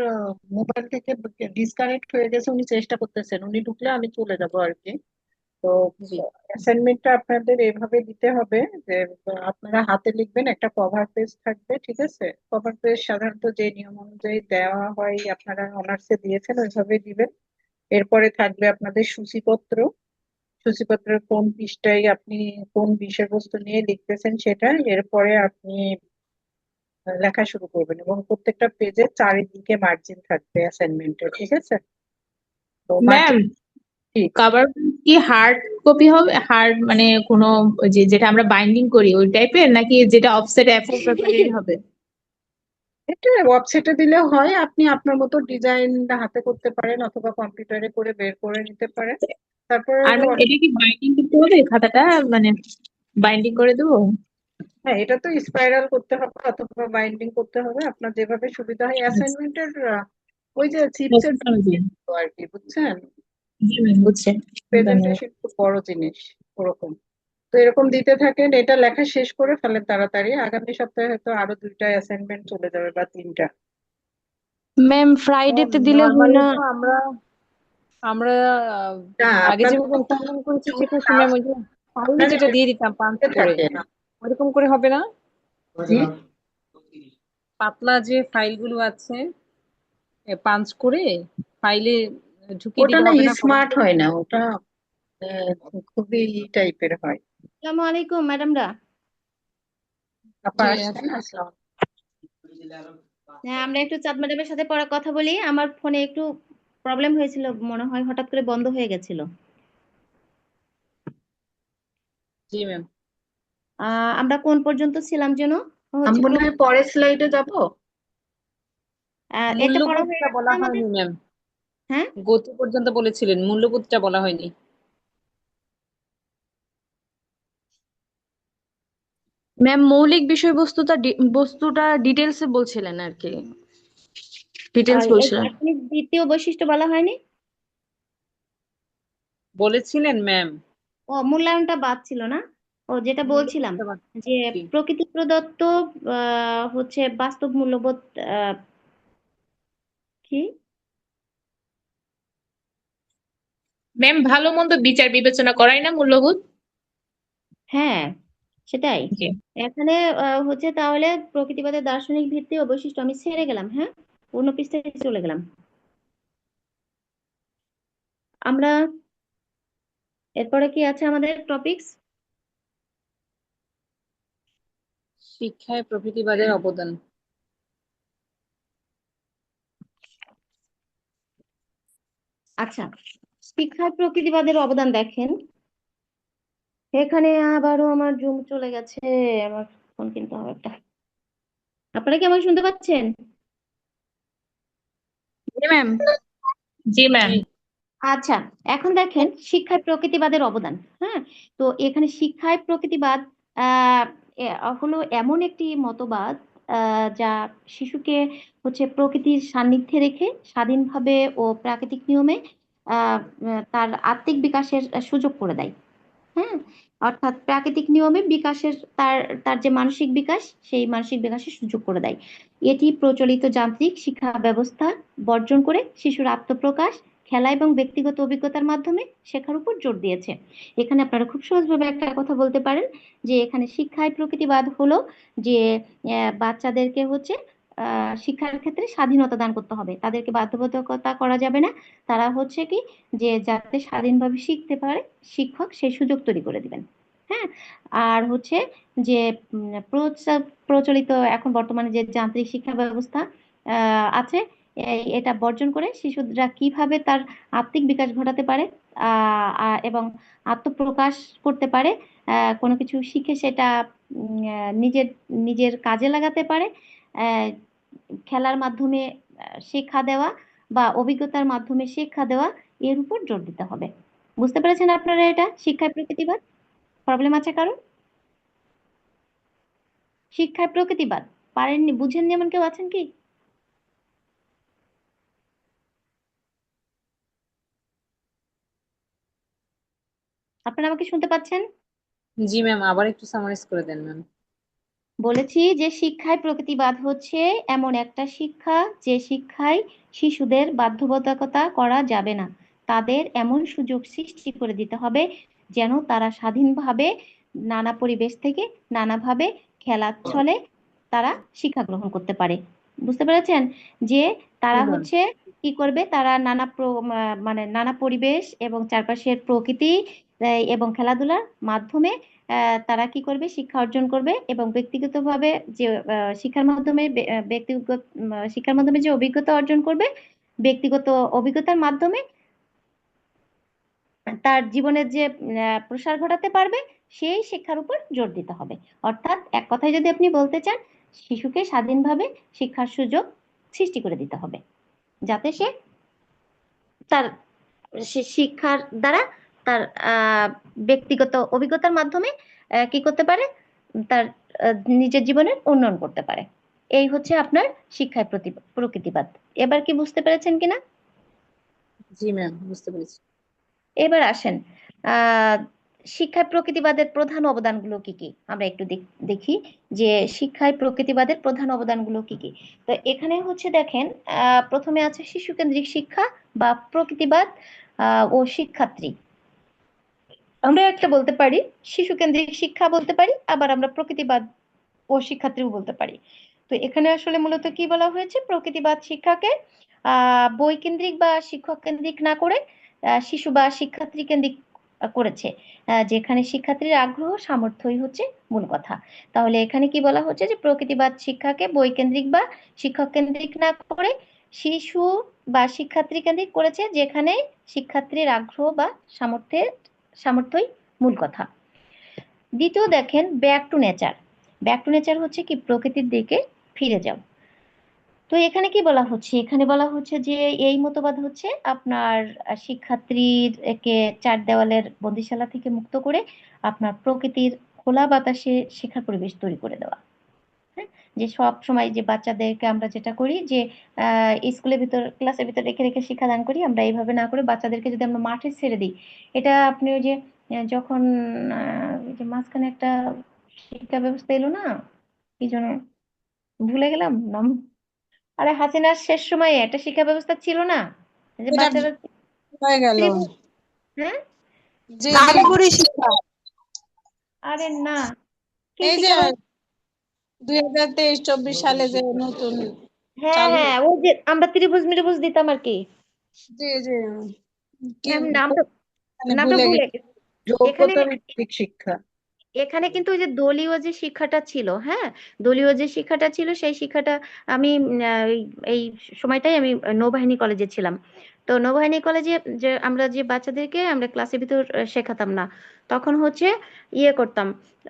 মোবাইল থেকে ডিসকানেক্ট হয়ে গেছে, উনি চেষ্টা করতেছেন, উনি ঢুকলে আমি চলে যাব আর কি। তো জি অ্যাসাইনমেন্টটা আপনাদের এভাবে দিতে হবে যে আপনারা হাতে লিখবেন, একটা কভার পেজ থাকবে। ঠিক আছে, কভার পেজ সাধারণত যে নিয়ম অনুযায়ী দেওয়া হয় আপনারা অনার্সে দিয়েছেন ওইভাবে দিবেন। এরপরে থাকবে আপনাদের সূচিপত্র। সূচিপত্রের কোন পৃষ্ঠায় আপনি কোন বিষয়বস্তু নিয়ে লিখতেছেন সেটা। এরপরে আপনি লেখা শুরু করবেন এবং প্রত্যেকটা পেজে চারিদিকে মার্জিন থাকবে অ্যাসাইনমেন্টের। ঠিক আছে, তো ম্যাম, মার্জিন ঠিক। কভার কি হার্ড কপি হবে? হার্ড মানে কোনো ওই যে যেটা আমরা বাইন্ডিং করি ওই টাইপের, নাকি যেটা অফসেট এ4 পেপারের হবে? এটা ওয়েবসাইটে দিলেও হয়, আপনি আপনার মতো ডিজাইন হাতে করতে পারেন অথবা কম্পিউটারে করে বের করে নিতে পারেন। তারপরে আর হলো ম্যাম এটা কি বাইন্ডিং করতে হবে খাতাটা, মানে বাইন্ডিং করে দেবো? হ্যাঁ, এটা তো স্পাইরাল করতে হবে অথবা বাইন্ডিং করতে হবে, আপনার যেভাবে সুবিধা হয়। অ্যাসাইনমেন্টের ওই যে চিপসের জি আর কি, বুঝছেন? জি ম্যাম, বুঝছেন। ধন্যবাদ। প্রেজেন্টেশন খুব বড় জিনিস ওরকম। তো এরকম দিতে থাকেন, এটা লেখা শেষ করে ফেলেন তাড়াতাড়ি। আগামী সপ্তাহে হয়তো আরো 2টা অ্যাসাইনমেন্ট চলে যাবে বা 3টা। ম্যাম, ফ্রাইডেতে দিলে হয় নর্মালি না? তো আমরা আমরা আহ, না, আগে আপনাদের যেভাবে অ্যাসাইনমেন্ট করেছি যেমন সেটা কি ম্যাম, ক্লাস ওই যে ফাইল আপনাদের যেটা দিয়ে দিতাম পাঞ্চ করে, থাকে না। ওরকম করে হবে না? জি, পাতলা যে ফাইলগুলো আছে পাঞ্চ করে ফাইলে ঢুকিয়ে ওটা দিলে না হবে না স্মার্ট কলমে? হয় না, ওটা খুবই টাইপের হয়। আসসালামু আলাইকুম ম্যাডামরা। আপা জি আসছেন? আসসালাম। হ্যাঁ, আমরা একটু চাঁদ ম্যাডামের সাথে পরে কথা বলি। আমার ফোনে একটু প্রবলেম হয়েছিল, মনে হয় হঠাৎ করে বন্ধ হয়ে গেছিল। জি ম্যাম। আমরা কোন পর্যন্ত ছিলাম যেন? আমি হচ্ছে মনে হয় পরের স্লাইডে যাব। এটা পড়া হয়ে মূল্যবোধটা গেছে বলা না আমাদের? হয়নি ম্যাম, হ্যাঁ, গতি পর্যন্ত বলেছিলেন, মূল্যবোধটা বলা হয়নি। ম্যাম, মৌলিক বস্তুটা ডিটেলসে বলছিলেন আর কি, ডিটেলস বলছিলেন। আপনি দ্বিতীয় বৈশিষ্ট্য বলা হয়নি? বলেছিলেন ম্যাম, মূল্যায়নটা বাদ ছিল না? যেটা বলছিলাম মূল্যবোধটা যে জি। প্রকৃতি প্রদত্ত হচ্ছে বাস্তব মূল্যবোধ আহ, কি? ম্যাম, ভালো মন্দ বিচার বিবেচনা করাই না মূল্যবোধ? হ্যাঁ, সেটাই। জি। এখানে হচ্ছে তাহলে প্রকৃতিবাদের দার্শনিক ভিত্তি ও বৈশিষ্ট্য আমি ছেড়ে গেলাম। হ্যাঁ, অন্য পৃষ্ঠায় চলে গেলাম। আমরা এরপরে কি আছে আমাদের টপিকস? শিক্ষায় প্রকৃতিবাদের অবদান। আচ্ছা, শিক্ষার প্রকৃতিবাদের অবদান দেখেন, এখানে আবারও আমার জুম চলে গেছে, আমার ফোন কিনতে হবে একটা। আপনারা কি আমাকে শুনতে পাচ্ছেন? জি ম্যাম। জি ম্যাম। আচ্ছা, এখন দেখেন শিক্ষায় প্রকৃতিবাদের অবদান। হ্যাঁ, তো এখানে শিক্ষায় প্রকৃতিবাদ আহ হলো এমন একটি মতবাদ যা শিশুকে হচ্ছে প্রকৃতির সান্নিধ্যে রেখে স্বাধীনভাবে ও প্রাকৃতিক নিয়মে তার আত্মিক বিকাশের সুযোগ করে দেয়। হ্যাঁ, অর্থাৎ প্রাকৃতিক নিয়মে বিকাশের তার তার যে মানসিক বিকাশ, সেই মানসিক বিকাশের সুযোগ করে দেয়। এটি প্রচলিত যান্ত্রিক শিক্ষা ব্যবস্থা বর্জন করে শিশুর আত্মপ্রকাশ, খেলা এবং ব্যক্তিগত অভিজ্ঞতার মাধ্যমে শেখার উপর জোর দিয়েছে। এখানে আপনারা খুব সহজভাবে একটা কথা বলতে পারেন যে এখানে শিক্ষায় প্রকৃতিবাদ হলো যে বাচ্চাদেরকে হচ্ছে শিক্ষার ক্ষেত্রে স্বাধীনতা দান করতে হবে, তাদেরকে বাধ্যবাধকতা করা যাবে না। তারা হচ্ছে কি যে যাতে স্বাধীনভাবে শিখতে পারে, শিক্ষক সেই সুযোগ তৈরি করে দিবেন। হ্যাঁ, আর হচ্ছে যে প্রচলিত এখন বর্তমানে যে যান্ত্রিক শিক্ষা ব্যবস্থা আছে, এটা বর্জন করে শিশুরা কিভাবে তার আত্মিক বিকাশ ঘটাতে পারে এবং আত্মপ্রকাশ করতে পারে, কোনো কিছু শিখে সেটা নিজের নিজের কাজে লাগাতে পারে, আহ, খেলার মাধ্যমে শিক্ষা দেওয়া বা অভিজ্ঞতার মাধ্যমে শিক্ষা দেওয়া, এর উপর জোর দিতে হবে। বুঝতে পেরেছেন আপনারা এটা শিক্ষায় প্রকৃতিবাদ? প্রবলেম আছে কারো? শিক্ষায় প্রকৃতিবাদ পারেননি, বুঝেননি এমন কেউ আছেন কি? আপনারা আমাকে শুনতে পাচ্ছেন? জি ম্যাম, আবার একটু সামারাইজ করে দেন ম্যাম। বলেছি যে শিক্ষায় প্রকৃতিবাদ হচ্ছে এমন একটা শিক্ষা যে শিক্ষায় শিশুদের বাধ্যবাধকতা করা যাবে না, তাদের এমন সুযোগ সৃষ্টি করে দিতে হবে যেন তারা স্বাধীনভাবে নানা পরিবেশ থেকে নানাভাবে খেলার ছলে তারা শিক্ষা গ্রহণ করতে পারে। বুঝতে পেরেছেন যে তারা জি ম্যাম। হচ্ছে কি করবে, তারা মানে নানা পরিবেশ এবং চারপাশের প্রকৃতি এবং খেলাধুলার মাধ্যমে তারা কি করবে, শিক্ষা অর্জন করবে এবং ব্যক্তিগতভাবে যে শিক্ষার মাধ্যমে ব্যক্তিগত শিক্ষার মাধ্যমে যে অভিজ্ঞতা অর্জন করবে, ব্যক্তিগত অভিজ্ঞতার মাধ্যমে তার জীবনের যে প্রসার ঘটাতে পারবে, সেই শিক্ষার উপর জোর দিতে হবে। অর্থাৎ এক কথায় যদি আপনি বলতে চান, শিশুকে স্বাধীনভাবে শিক্ষার সুযোগ সৃষ্টি করে দিতে হবে, যাতে সে তার শিক্ষার দ্বারা তার ব্যক্তিগত অভিজ্ঞতার মাধ্যমে কি করতে পারে, তার নিজের জীবনের উন্নয়ন করতে পারে। এই হচ্ছে আপনার শিক্ষায় প্রকৃতিবাদ। এবার কি বুঝতে পেরেছেন কিনা? জি ম্যাম, বুঝতে পেরেছি। এবার আসেন শিক্ষায় প্রকৃতিবাদের প্রধান অবদানগুলো কি কি আমরা একটু দেখি যে শিক্ষায় প্রকৃতিবাদের প্রধান অবদানগুলো কি কি। তো এখানে হচ্ছে দেখেন, প্রথমে আছে শিশু কেন্দ্রিক শিক্ষা বা প্রকৃতিবাদ ও শিক্ষার্থী। আমরা একটা বলতে পারি শিশু কেন্দ্রিক শিক্ষা বলতে পারি, আবার আমরা প্রকৃতিবাদ ও শিক্ষার্থীও বলতে পারি। তো এখানে আসলে মূলত কি বলা হয়েছে, প্রকৃতিবাদ শিক্ষাকে বই কেন্দ্রিক বা শিক্ষক কেন্দ্রিক না করে শিশু বা শিক্ষার্থী কেন্দ্রিক করেছে, যেখানে শিক্ষার্থীর আগ্রহ সামর্থ্যই হচ্ছে মূল কথা। তাহলে এখানে কি বলা হচ্ছে যে প্রকৃতিবাদ শিক্ষাকে বই কেন্দ্রিক বা শিক্ষক কেন্দ্রিক না করে শিশু বা শিক্ষার্থী কেন্দ্রিক করেছে, যেখানে শিক্ষার্থীর আগ্রহ বা সামর্থ্যই মূল কথা। দ্বিতীয় দেখেন back to nature. Back to nature হচ্ছে কি প্রকৃতির দিকে ফিরে যাও। তো এখানে কি বলা হচ্ছে, এখানে বলা হচ্ছে যে এই মতবাদ হচ্ছে আপনার শিক্ষার্থীকে চার দেওয়ালের বন্দিশালা থেকে মুক্ত করে আপনার প্রকৃতির খোলা বাতাসে শেখার পরিবেশ তৈরি করে দেওয়া। হ্যাঁ, যে সব সময় যে বাচ্চাদেরকে আমরা যেটা করি যে স্কুলের ভিতর ক্লাসের ভিতর রেখে রেখে শিক্ষাদান করি, আমরা এইভাবে না করে বাচ্চাদেরকে যদি আমরা মাঠে ছেড়ে দিই, এটা আপনি ওই যে যখন ওই যে মাঝখানে একটা শিক্ষা ব্যবস্থা এলো না, কি যেন ভুলে গেলাম নাম, আরে হাসিনার শেষ সময়ে একটা শিক্ষা ব্যবস্থা ছিল না, যে এটা বাচ্চারা হয়ে গেল। হ্যাঁ, জি জি। কারিগরি শিক্ষা। আরে না, কি এই যে শিক্ষা ব্যবস্থা? 2023-24 সালে যে নতুন হ্যাঁ চালু হ্যাঁ, ওই যে আমরা ত্রিভুজ মিরভুজ দিতাম আর কি। জি জি। কি নামটা মানে নামটা ভুলে ভুলে গেছি। গেছি। এখানে যোগ্যতা ভিত্তিক শিক্ষা। এখানে কিন্তু ওই যে দলীয় যে শিক্ষাটা ছিল, হ্যাঁ, দলীয় যে শিক্ষাটা ছিল সেই শিক্ষাটা আমি এই সময়টাই আমি নৌবাহিনী কলেজে ছিলাম। তো নৌবাহিনী কলেজে যে আমরা যে বাচ্চাদেরকে আমরা ক্লাসের ভিতর শেখাতাম না, তখন হচ্ছে ইয়ে করতাম,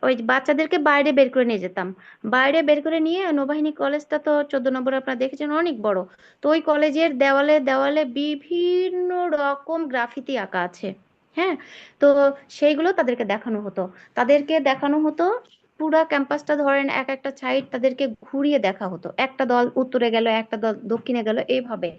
ওই বাচ্চাদেরকে বাইরে বের করে নিয়ে যেতাম। বাইরে বের করে নিয়ে নৌবাহিনী কলেজটা তো 14 নম্বর আপনারা দেখেছেন, অনেক বড়। তো ওই কলেজের দেওয়ালে দেওয়ালে বিভিন্ন রকম গ্রাফিতি আঁকা আছে, হ্যাঁ। তো সেইগুলো তাদেরকে দেখানো হতো, তাদেরকে দেখানো হতো পুরা ক্যাম্পাসটা, ধরেন এক একটা সাইড তাদেরকে ঘুরিয়ে দেখা হতো, একটা দল উত্তরে গেল একটা দল দক্ষিণে গেল, এইভাবে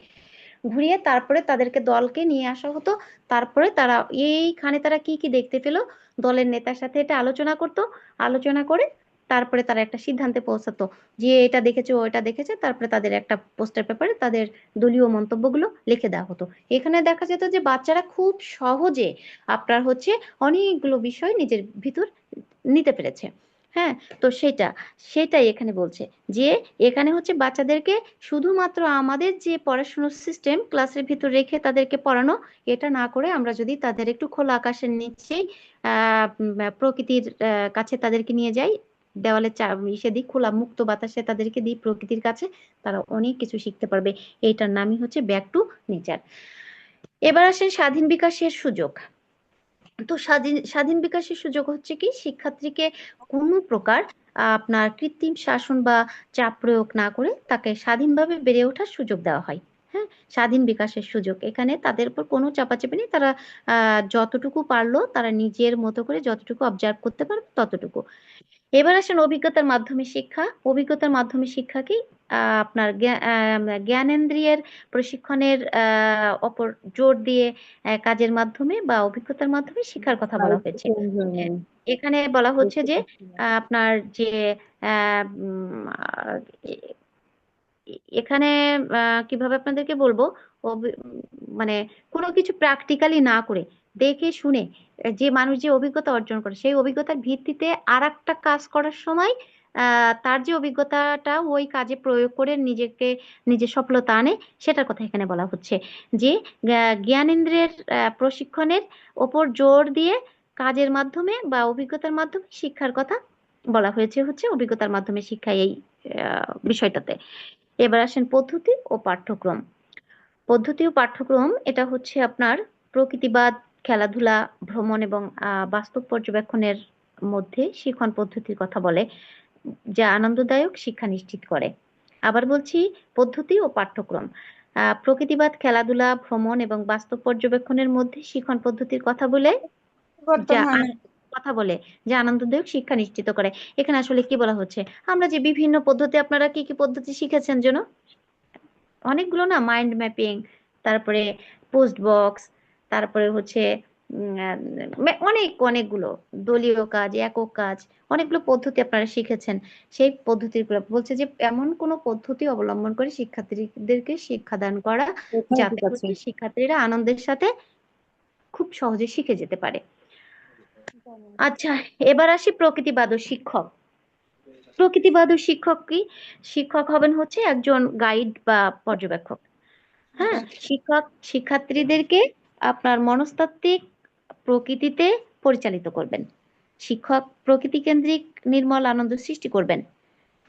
ঘুরিয়ে তারপরে তাদেরকে দলকে নিয়ে আসা হতো। তারপরে তারা এইখানে তারা কি কি দেখতে পেলো দলের নেতার সাথে এটা আলোচনা করতো, আলোচনা করে তারপরে তারা একটা সিদ্ধান্তে পৌঁছাতো যে এটা দেখেছে ও এটা দেখেছে, তারপরে তাদের একটা পোস্টার পেপারে তাদের দলীয় মন্তব্যগুলো লিখে দেওয়া হতো। এখানে দেখা যেত যে বাচ্চারা খুব সহজে আপনার হচ্ছে অনেকগুলো বিষয় নিজের ভিতর নিতে পেরেছে, হ্যাঁ। তো সেটাই এখানে বলছে যে এখানে হচ্ছে বাচ্চাদেরকে শুধুমাত্র আমাদের যে পড়াশোনার সিস্টেম ক্লাসের ভিতর রেখে তাদেরকে পড়ানো, এটা না করে আমরা যদি তাদের একটু খোলা আকাশের নিচে প্রকৃতির কাছে তাদেরকে নিয়ে যাই, দেওয়ালে ইসে দিই, খোলা মুক্ত বাতাসে তাদেরকে দিই প্রকৃতির কাছে, তারা অনেক কিছু শিখতে পারবে। এইটার নামই হচ্ছে ব্যাক টু নেচার। এবার আসেন স্বাধীন বিকাশের সুযোগ। তো স্বাধীন স্বাধীন বিকাশের সুযোগ হচ্ছে কি, শিক্ষার্থীকে কোনো প্রকার আপনার কৃত্রিম শাসন বা চাপ প্রয়োগ না করে তাকে স্বাধীনভাবে বেড়ে ওঠার সুযোগ দেওয়া হয়, হ্যাঁ। স্বাধীন বিকাশের সুযোগ, এখানে তাদের উপর কোনো চাপাচাপি নেই, তারা যতটুকু পারলো তারা নিজের মতো করে যতটুকু অবজার্ভ করতে পারবে ততটুকু। এবার আসেন অভিজ্ঞতার মাধ্যমে শিক্ষা। অভিজ্ঞতার মাধ্যমে শিক্ষা কি, আপনার জ্ঞানেন্দ্রিয়ের প্রশিক্ষণের ওপর জোর দিয়ে কাজের মাধ্যমে বা অভিজ্ঞতার মাধ্যমে শিক্ষার কথা বলা হয়েছে। এখানে বলা হচ্ছে যে আপনার যে আহ, উম, আহ, এখানে কিভাবে আপনাদেরকে বলবো, মানে কোনো কিছু প্র্যাকটিক্যালি না করে দেখে শুনে যে মানুষ যে অভিজ্ঞতা অর্জন করে সেই অভিজ্ঞতার ভিত্তিতে আর একটা কাজ করার সময় তার যে অভিজ্ঞতাটা ওই কাজে প্রয়োগ করে নিজের সফলতা আনে, সেটার কথা এখানে বলা হচ্ছে। যে জ্ঞানেন্দ্রের প্রশিক্ষণের ওপর জোর দিয়ে কাজের মাধ্যমে বা অভিজ্ঞতার মাধ্যমে শিক্ষার কথা বলা হয়েছে, হচ্ছে অভিজ্ঞতার মাধ্যমে শিক্ষা এই বিষয়টাতে। এবার আসেন পদ্ধতি ও পাঠ্যক্রম। পদ্ধতি ও পাঠ্যক্রম এটা হচ্ছে আপনার প্রকৃতিবাদ, খেলাধুলা, ভ্রমণ এবং বাস্তব পর্যবেক্ষণের মধ্যে শিখন পদ্ধতির কথা বলে, যা আনন্দদায়ক শিক্ষা নিশ্চিত করে। আবার বলছি, পদ্ধতি ও পাঠ্যক্রম প্রকৃতিবাদ, খেলাধুলা, ভ্রমণ এবং বাস্তব পর্যবেক্ষণের মধ্যে শিখন পদ্ধতির কথা বলে, যা বর্তমানে কথা বলে যা আনন্দদায়ক শিক্ষা নিশ্চিত করে। এখানে আসলে কি বলা হচ্ছে, আমরা যে বিভিন্ন পদ্ধতি, আপনারা কি কি পদ্ধতি শিখেছেন যেন, অনেকগুলো না, মাইন্ড ম্যাপিং, তারপরে পোস্ট বক্স, তারপরে হচ্ছে অনেকগুলো দলীয় কাজ, একক কাজ, অনেকগুলো পদ্ধতি আপনারা শিখেছেন। সেই পদ্ধতিগুলো বলছে যে এমন কোনো পদ্ধতি অবলম্বন করে শিক্ষার্থীদেরকে শিক্ষাদান করা যাতে হচ্ছে শিক্ষার্থীরা আনন্দের সাথে খুব সহজে শিখে যেতে পারে। আচ্ছা, এবার আসি প্রকৃতিবাদ ও শিক্ষক। প্রকৃতিবাদ ও শিক্ষক কি, শিক্ষক হবেন হচ্ছে একজন গাইড বা পর্যবেক্ষক, হ্যাঁ। শিক্ষক শিক্ষার্থীদেরকে আপনার মনস্তাত্ত্বিক প্রকৃতিতে পরিচালিত করবেন। শিক্ষক প্রকৃতি কেন্দ্রিক নির্মল আনন্দ সৃষ্টি করবেন।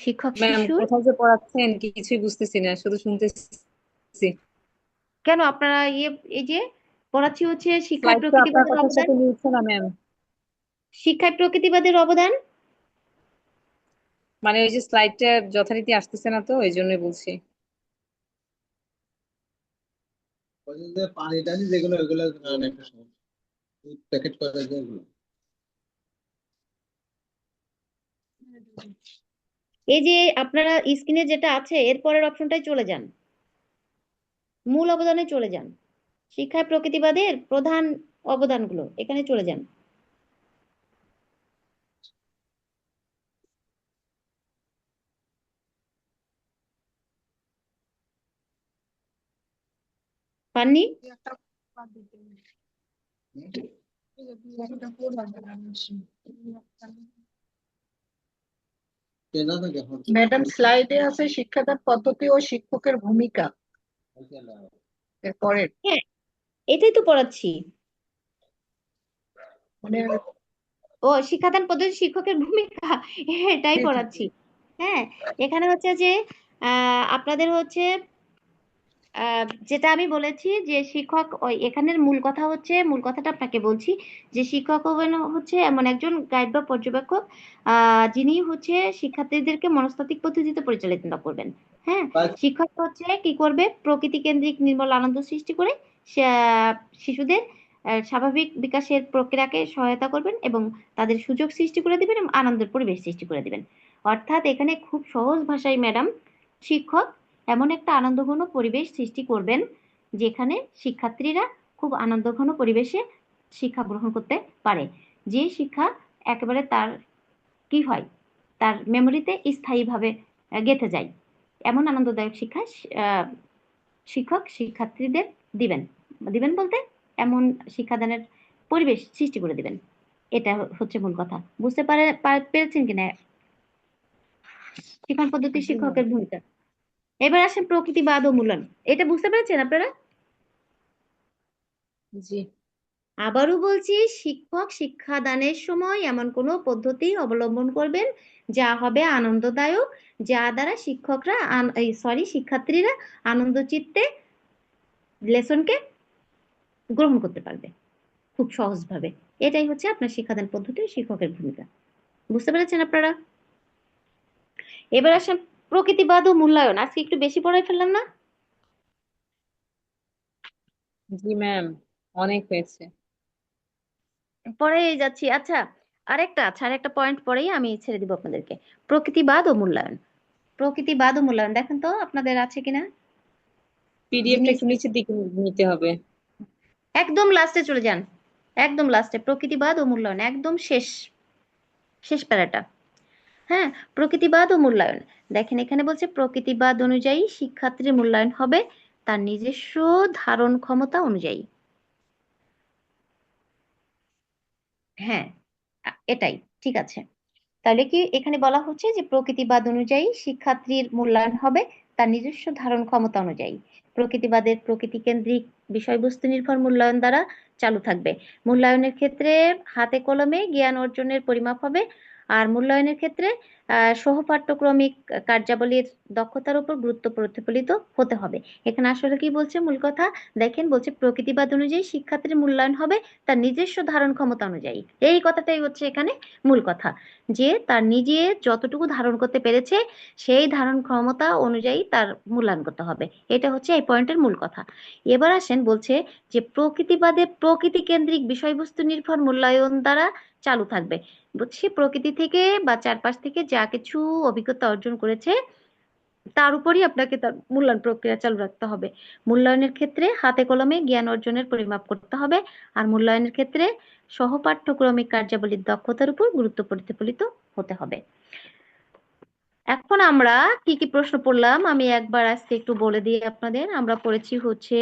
শিক্ষক ম্যাম শিশুর, কোথায় যে পড়াচ্ছেন কিছুই বুঝতেছি না, শুধু শুনতেছি। কেন আপনারা এই যে পড়াচ্ছি হচ্ছে শিক্ষায় স্লাইডটা আপনার প্রকৃতিবাদের কথার অবদান, সাথে মিলছে না ম্যাম। শিক্ষায় প্রকৃতিবাদের অবদান। মানে ওই যে স্লাইডটা যথারীতি আসতেছে না, তো এই জন্যই বলছি। পানি টানি যেগুলো ওইগুলো একটা প্যাকেট করে যেগুলো। এই যে আপনারা স্ক্রিনে যেটা আছে এর পরের অপশনটাই চলে যান, মূল অবদানে চলে যান, শিক্ষায় প্রকৃতিবাদের প্রধান অবদানগুলো এখানে চলে যান। পাননি? ম্যাডাম স্লাইডে আছে শিক্ষাদান পদ্ধতি ও শিক্ষকের ভূমিকা, এরপরে হ্যাঁ, এটাই তো পড়াচ্ছি। মানে ও শিক্ষাদান পদ্ধতি শিক্ষকের ভূমিকা এটাই জি জি জি। পড়াচ্ছি। হ্যাঁ, এখানে হচ্ছে যে আপনাদের হচ্ছে যেটা আমি বলেছি যে শিক্ষক ওই এখানের মূল কথাটা আপনাকে বলছি যে শিক্ষক হবেন হচ্ছে এমন একজন গাইড বা পর্যবেক্ষক যিনি হচ্ছে শিক্ষার্থীদেরকে মনস্তাত্ত্বিক পদ্ধতিতে পরিচালিত করবেন। হ্যাঁ, শিক্ষক হচ্ছে কি করবে, প্রকৃতি কেন্দ্রিক নির্মল আনন্দ সৃষ্টি করে শিশুদের স্বাভাবিক বিকাশের প্রক্রিয়াকে সহায়তা করবেন এবং তাদের সুযোগ সৃষ্টি করে দিবেন এবং আনন্দের পরিবেশ সৃষ্টি করে দিবেন। অর্থাৎ এখানে খুব সহজ ভাষায় ম্যাডাম শিক্ষক এমন একটা আনন্দঘন পরিবেশ সৃষ্টি করবেন যেখানে শিক্ষার্থীরা খুব আনন্দঘন পরিবেশে শিক্ষা গ্রহণ করতে পারে, যে শিক্ষা একেবারে তার কি হয় তার মেমোরিতে স্থায়ীভাবে গেঁথে যায়। এমন আনন্দদায়ক শিক্ষা শিক্ষক শিক্ষার্থীদের দিবেন দিবেন বলতে এমন শিক্ষাদানের পরিবেশ সৃষ্টি করে দিবেন। এটা হচ্ছে মূল কথা। বুঝতে পেরেছেন কিনা শিক্ষণ পদ্ধতি জি ম্যাম। শিক্ষকের ভূমিকা? এবার আসেন প্রকৃতিবাদ ও মূল্যায়ন। এটা বুঝতে পেরেছেন আপনারা? জি। আবারও বলছি, শিক্ষক শিক্ষাদানের সময় এমন কোনো পদ্ধতি অবলম্বন করবেন যা হবে আনন্দদায়ক, যা দ্বারা শিক্ষার্থীরা আনন্দ চিত্তে লেসনকে গ্রহণ করতে পারবে খুব সহজভাবে। এটাই হচ্ছে আপনার শিক্ষাদান পদ্ধতি শিক্ষকের ভূমিকা। বুঝতে পেরেছেন আপনারা? এবার আসেন প্রকৃতিবাদ ও মূল্যায়ন। আজকে একটু বেশি পড়াই ফেললাম না? জি ম্যাম, অনেক হয়েছে। পরে যাচ্ছি। আচ্ছা, আরেকটা পয়েন্ট পরেই আমি ছেড়ে দিব আপনাদেরকে। প্রকৃতিবাদ ও মূল্যায়ন। প্রকৃতিবাদ ও মূল্যায়ন দেখেন তো আপনাদের আছে কিনা পিডিএফটা জিনিস। একটু নিচের দিকে নিতে হবে। একদম লাস্টে চলে যান, একদম লাস্টে প্রকৃতিবাদ ও মূল্যায়ন, একদম শেষ শেষ প্যারাটা। হ্যাঁ, প্রকৃতিবাদ ও মূল্যায়ন। দেখেন এখানে বলছে প্রকৃতিবাদ অনুযায়ী শিক্ষার্থীর মূল্যায়ন হবে তার নিজস্ব ধারণ ক্ষমতা অনুযায়ী। হ্যাঁ, এটাই ঠিক আছে। তাহলে কি এখানে বলা হচ্ছে যে প্রকৃতিবাদ অনুযায়ী শিক্ষার্থীর মূল্যায়ন হবে তার নিজস্ব ধারণ ক্ষমতা অনুযায়ী। প্রকৃতিবাদের প্রকৃতি কেন্দ্রিক বিষয়বস্তু নির্ভর মূল্যায়ন দ্বারা চালু থাকবে। মূল্যায়নের ক্ষেত্রে হাতে কলমে জ্ঞান অর্জনের পরিমাপ হবে, আর মূল্যায়নের ক্ষেত্রে সহপাঠ্যক্রমিক কার্যাবলীর দক্ষতার উপর গুরুত্ব প্রতিফলিত হতে হবে। এখানে আসলে কি বলছে মূল কথা দেখেন, বলছে প্রকৃতিবাদ অনুযায়ী শিক্ষার্থীর মূল্যায়ন হবে তার নিজস্ব ধারণ ক্ষমতা অনুযায়ী। এই কথাটাই হচ্ছে এখানে মূল কথা, যে তার নিজে যতটুকু ধারণ করতে পেরেছে সেই ধারণ ক্ষমতা অনুযায়ী তার মূল্যায়ন করতে হবে। এটা হচ্ছে এই পয়েন্টের মূল কথা। এবার আসেন বলছে যে প্রকৃতিবাদে প্রকৃতি কেন্দ্রিক বিষয়বস্তু নির্ভর মূল্যায়ন দ্বারা চালু থাকবে। বলছি প্রকৃতি থেকে বা চারপাশ থেকে যা কিছু অভিজ্ঞতা অর্জন করেছে তার উপরই আপনাকে তার মূল্যায়ন প্রক্রিয়া চালু রাখতে হবে। মূল্যায়নের ক্ষেত্রে হাতে কলমে জ্ঞান অর্জনের পরিমাপ করতে হবে, আর মূল্যায়নের ক্ষেত্রে সহপাঠ্যক্রমিক কার্যাবলীর দক্ষতার উপর গুরুত্ব প্রতিফলিত হতে হবে। এখন আমরা কি কি প্রশ্ন পড়লাম আমি একবার আজকে একটু বলে দিই আপনাদের। আমরা পড়েছি হচ্ছে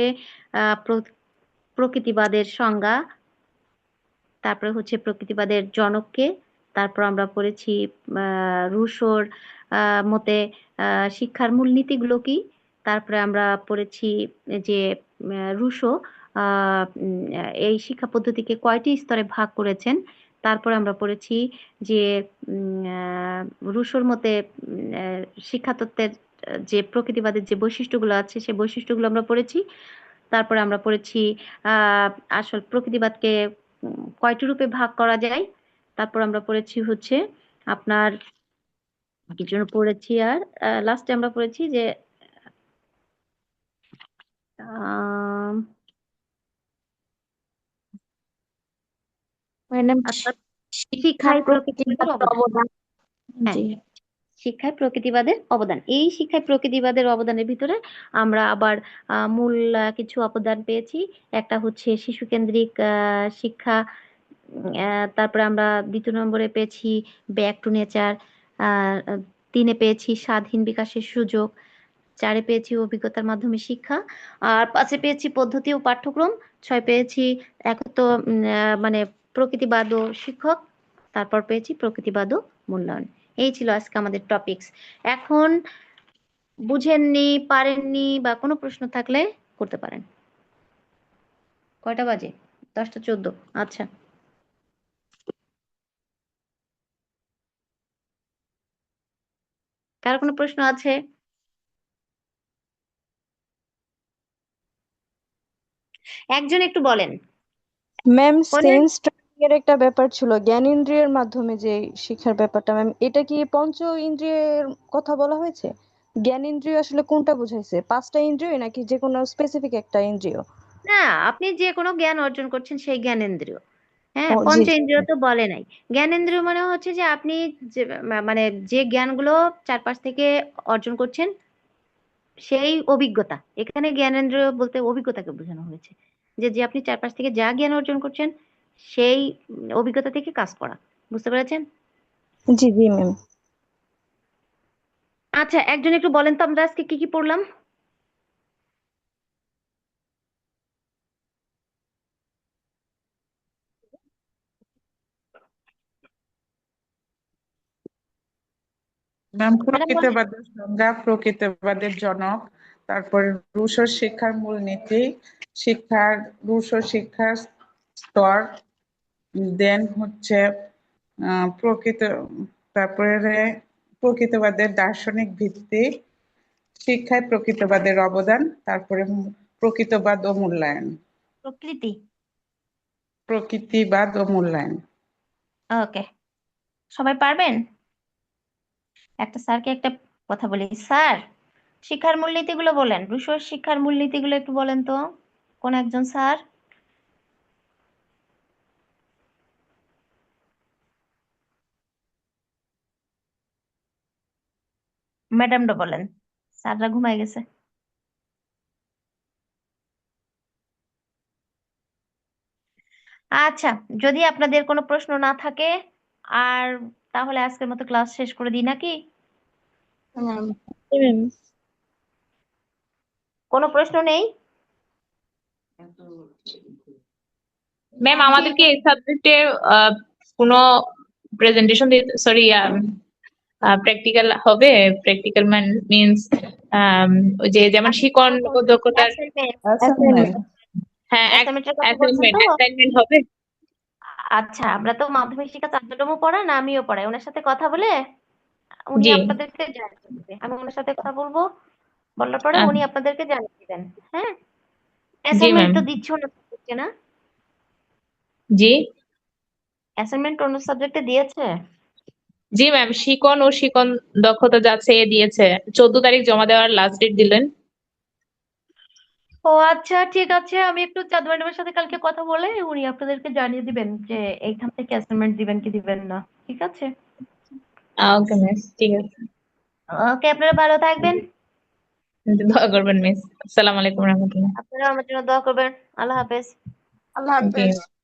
প্রকৃতিবাদের সংজ্ঞা, তারপরে হচ্ছে প্রকৃতিবাদের জনককে, তারপর আমরা পড়েছি রুশোর মতে শিক্ষার মূলনীতিগুলো কি, তারপরে আমরা পড়েছি যে রুশো এই শিক্ষা পদ্ধতিকে কয়টি স্তরে ভাগ করেছেন, তারপরে আমরা পড়েছি যে রুশোর মতে শিক্ষাতত্ত্বের যে প্রকৃতিবাদের যে বৈশিষ্ট্যগুলো আছে সেই বৈশিষ্ট্যগুলো আমরা পড়েছি। তারপরে আমরা পড়েছি আসল প্রকৃতিবাদকে কয়টি রূপে ভাগ করা যায়। তারপর আমরা পড়েছি হচ্ছে আপনার কি জন্য পড়েছি, আর লাস্টে আমরা পড়েছি যে ম্যাডাম শিক্ষায় শিক্ষায় প্রকৃতিবাদের প্রকৃতিগত অবদান। অবদান। হ্যাঁ, জি। শিক্ষায় প্রকৃতিবাদের অবদান। এই শিক্ষায় প্রকৃতিবাদের অবদানের ভিতরে আমরা আবার মূল কিছু অবদান পেয়েছি। একটা হচ্ছে শিশু কেন্দ্রিক শিক্ষা, তারপরে আমরা 2 নম্বরে পেয়েছি ব্যাক টু নেচার, 3-এ পেয়েছি স্বাধীন বিকাশের সুযোগ, 4-এ পেয়েছি অভিজ্ঞতার মাধ্যমে শিক্ষা, আর 5-এ পেয়েছি পদ্ধতি ও পাঠ্যক্রম, 6 পেয়েছি একত্ব মানে প্রকৃতিবাদ ও শিক্ষক, তারপর পেয়েছি প্রকৃতিবাদ ও মূল্যায়ন। এই ছিল আজকে আমাদের টপিকস। এখন বুঝেননি পারেননি বা কোনো প্রশ্ন থাকলে করতে পারেন। কয়টা বাজে? 10টা 14। আচ্ছা। কার কোনো প্রশ্ন আছে? একজন একটু বলেন ম্যাম কোন সেন্স ট্রেনিং এর একটা ব্যাপার ছিল জ্ঞানেন্দ্রিয়ের মাধ্যমে যে শিক্ষার ব্যাপারটা, ম্যাম এটা কি পঞ্চ ইন্দ্রিয়ের কথা বলা হয়েছে? জ্ঞানেন্দ্রিয় আসলে কোনটা বোঝাইছে, 5টা ইন্দ্রিয় নাকি যে কোনো স্পেসিফিক একটা ইন্দ্রিয়? না, আপনি যে কোনো জ্ঞান অর্জন করছেন সেই জ্ঞানেন্দ্রিয়। হ্যাঁ, ও জি জি। পঞ্চেন্দ্রিয় তো বলে নাই। জ্ঞানেন্দ্রিয় মানে হচ্ছে যে আপনি যে মানে যে জ্ঞানগুলো চারপাশ থেকে অর্জন করছেন সেই অভিজ্ঞতা। এখানে জ্ঞানেন্দ্রিয় বলতে অভিজ্ঞতাকে বোঝানো হয়েছে, যে যে আপনি চারপাশ থেকে যা জ্ঞান অর্জন করছেন সেই অভিজ্ঞতা থেকে কাজ করা। বুঝতে পেরেছেন? জি জি ম্যাম। আচ্ছা, একজন একটু বলেন তো আমরা আজকে কি কি পড়লাম? ম্যাম ম্যাডাম বলেন। প্রকৃতিবাদের সংজ্ঞা, প্রকৃতিবাদের জনক, তারপরে রুশো শিক্ষার মূলনীতি, শিক্ষার রুশো শিক্ষার স্তর, দেন হচ্ছে প্রকৃত, তারপরে প্রকৃতিবাদের দার্শনিক ভিত্তি, শিক্ষায় প্রকৃতিবাদের অবদান, তারপরে প্রকৃতবাদ ও মূল্যায়ন। প্রকৃতি। প্রকৃতিবাদ ও মূল্যায়ন। ওকে, সবাই পারবেন? একটা স্যারকে একটা কথা বলি, স্যার শিক্ষার মূলনীতিগুলো বলেন, রুশোর শিক্ষার মূলনীতিগুলো একটু বলেন তো, কোন একজন স্যার? ম্যাডামটা বলেন, স্যাররা ঘুমায় গেছে। আচ্ছা, যদি আপনাদের কোনো প্রশ্ন না থাকে আর, তাহলে আজকের মতো ক্লাস শেষ করে দিই নাকি? ম্যাম কোনো প্রশ্ন নেই? ম্যাম আমাদেরকে এই সাবজেক্টে কোনো প্রেজেন্টেশন দিতে, সরি প্র্যাকটিক্যাল হবে? প্র্যাকটিক্যাল মিনস ওই যে যেমন শিকন ও দক্ষতার, অ্যাসাইনমেন্ট। হ্যাঁ অ্যাসাইনমেন্টের কথা বলছেন অ্যাসাইনমেন্ট তো? অ্যাসাইনমেন্ট হবে? আচ্ছা, আমরা তো মাধ্যমিক শিক্ষা চার্যক্রম পড়ান, আমিও পড়াই, ওনার সাথে কথা বলে উনি জি আপনাদেরকে জানিয়ে দেবে। আমি ওনার সাথে কথা বলবো, বলার পরে আহ, উনি আপনাদেরকে জানিয়ে দিবেন। হ্যাঁ, জি অ্যাসাইনমেন্ট ম্যাম। তো দিচ্ছ না সাবজেক্টে না? জি অ্যাসাইনমেন্ট অন্য সাবজেক্টে দিয়েছে? জি ম্যাম, শিকন ও শিকন দক্ষতা যাচ্ছে দিয়েছে, 14 তারিখ জমা দেওয়ার লাস্ট ডেট দিলেন। ও আচ্ছা, ঠিক আছে, আমি একটু চাঁদ ম্যাডামের সাথে কালকে কথা বলে উনি আপনাদেরকে জানিয়ে দিবেন যে এইখান থেকে অ্যাসাইনমেন্ট দিবেন কি দিবেন না। ঠিক আছে? ওকে মিস, ঠিক আছে। ওকে, আপনারা ভালো থাকবেন। দোয়া করবেন মিস। আসসালামু আলাইকুম রহমতুল্লাহ। আপনারা আমার জন্য দোয়া করবেন। আল্লাহ হাফেজ। আল্লাহ হাফেজ। জি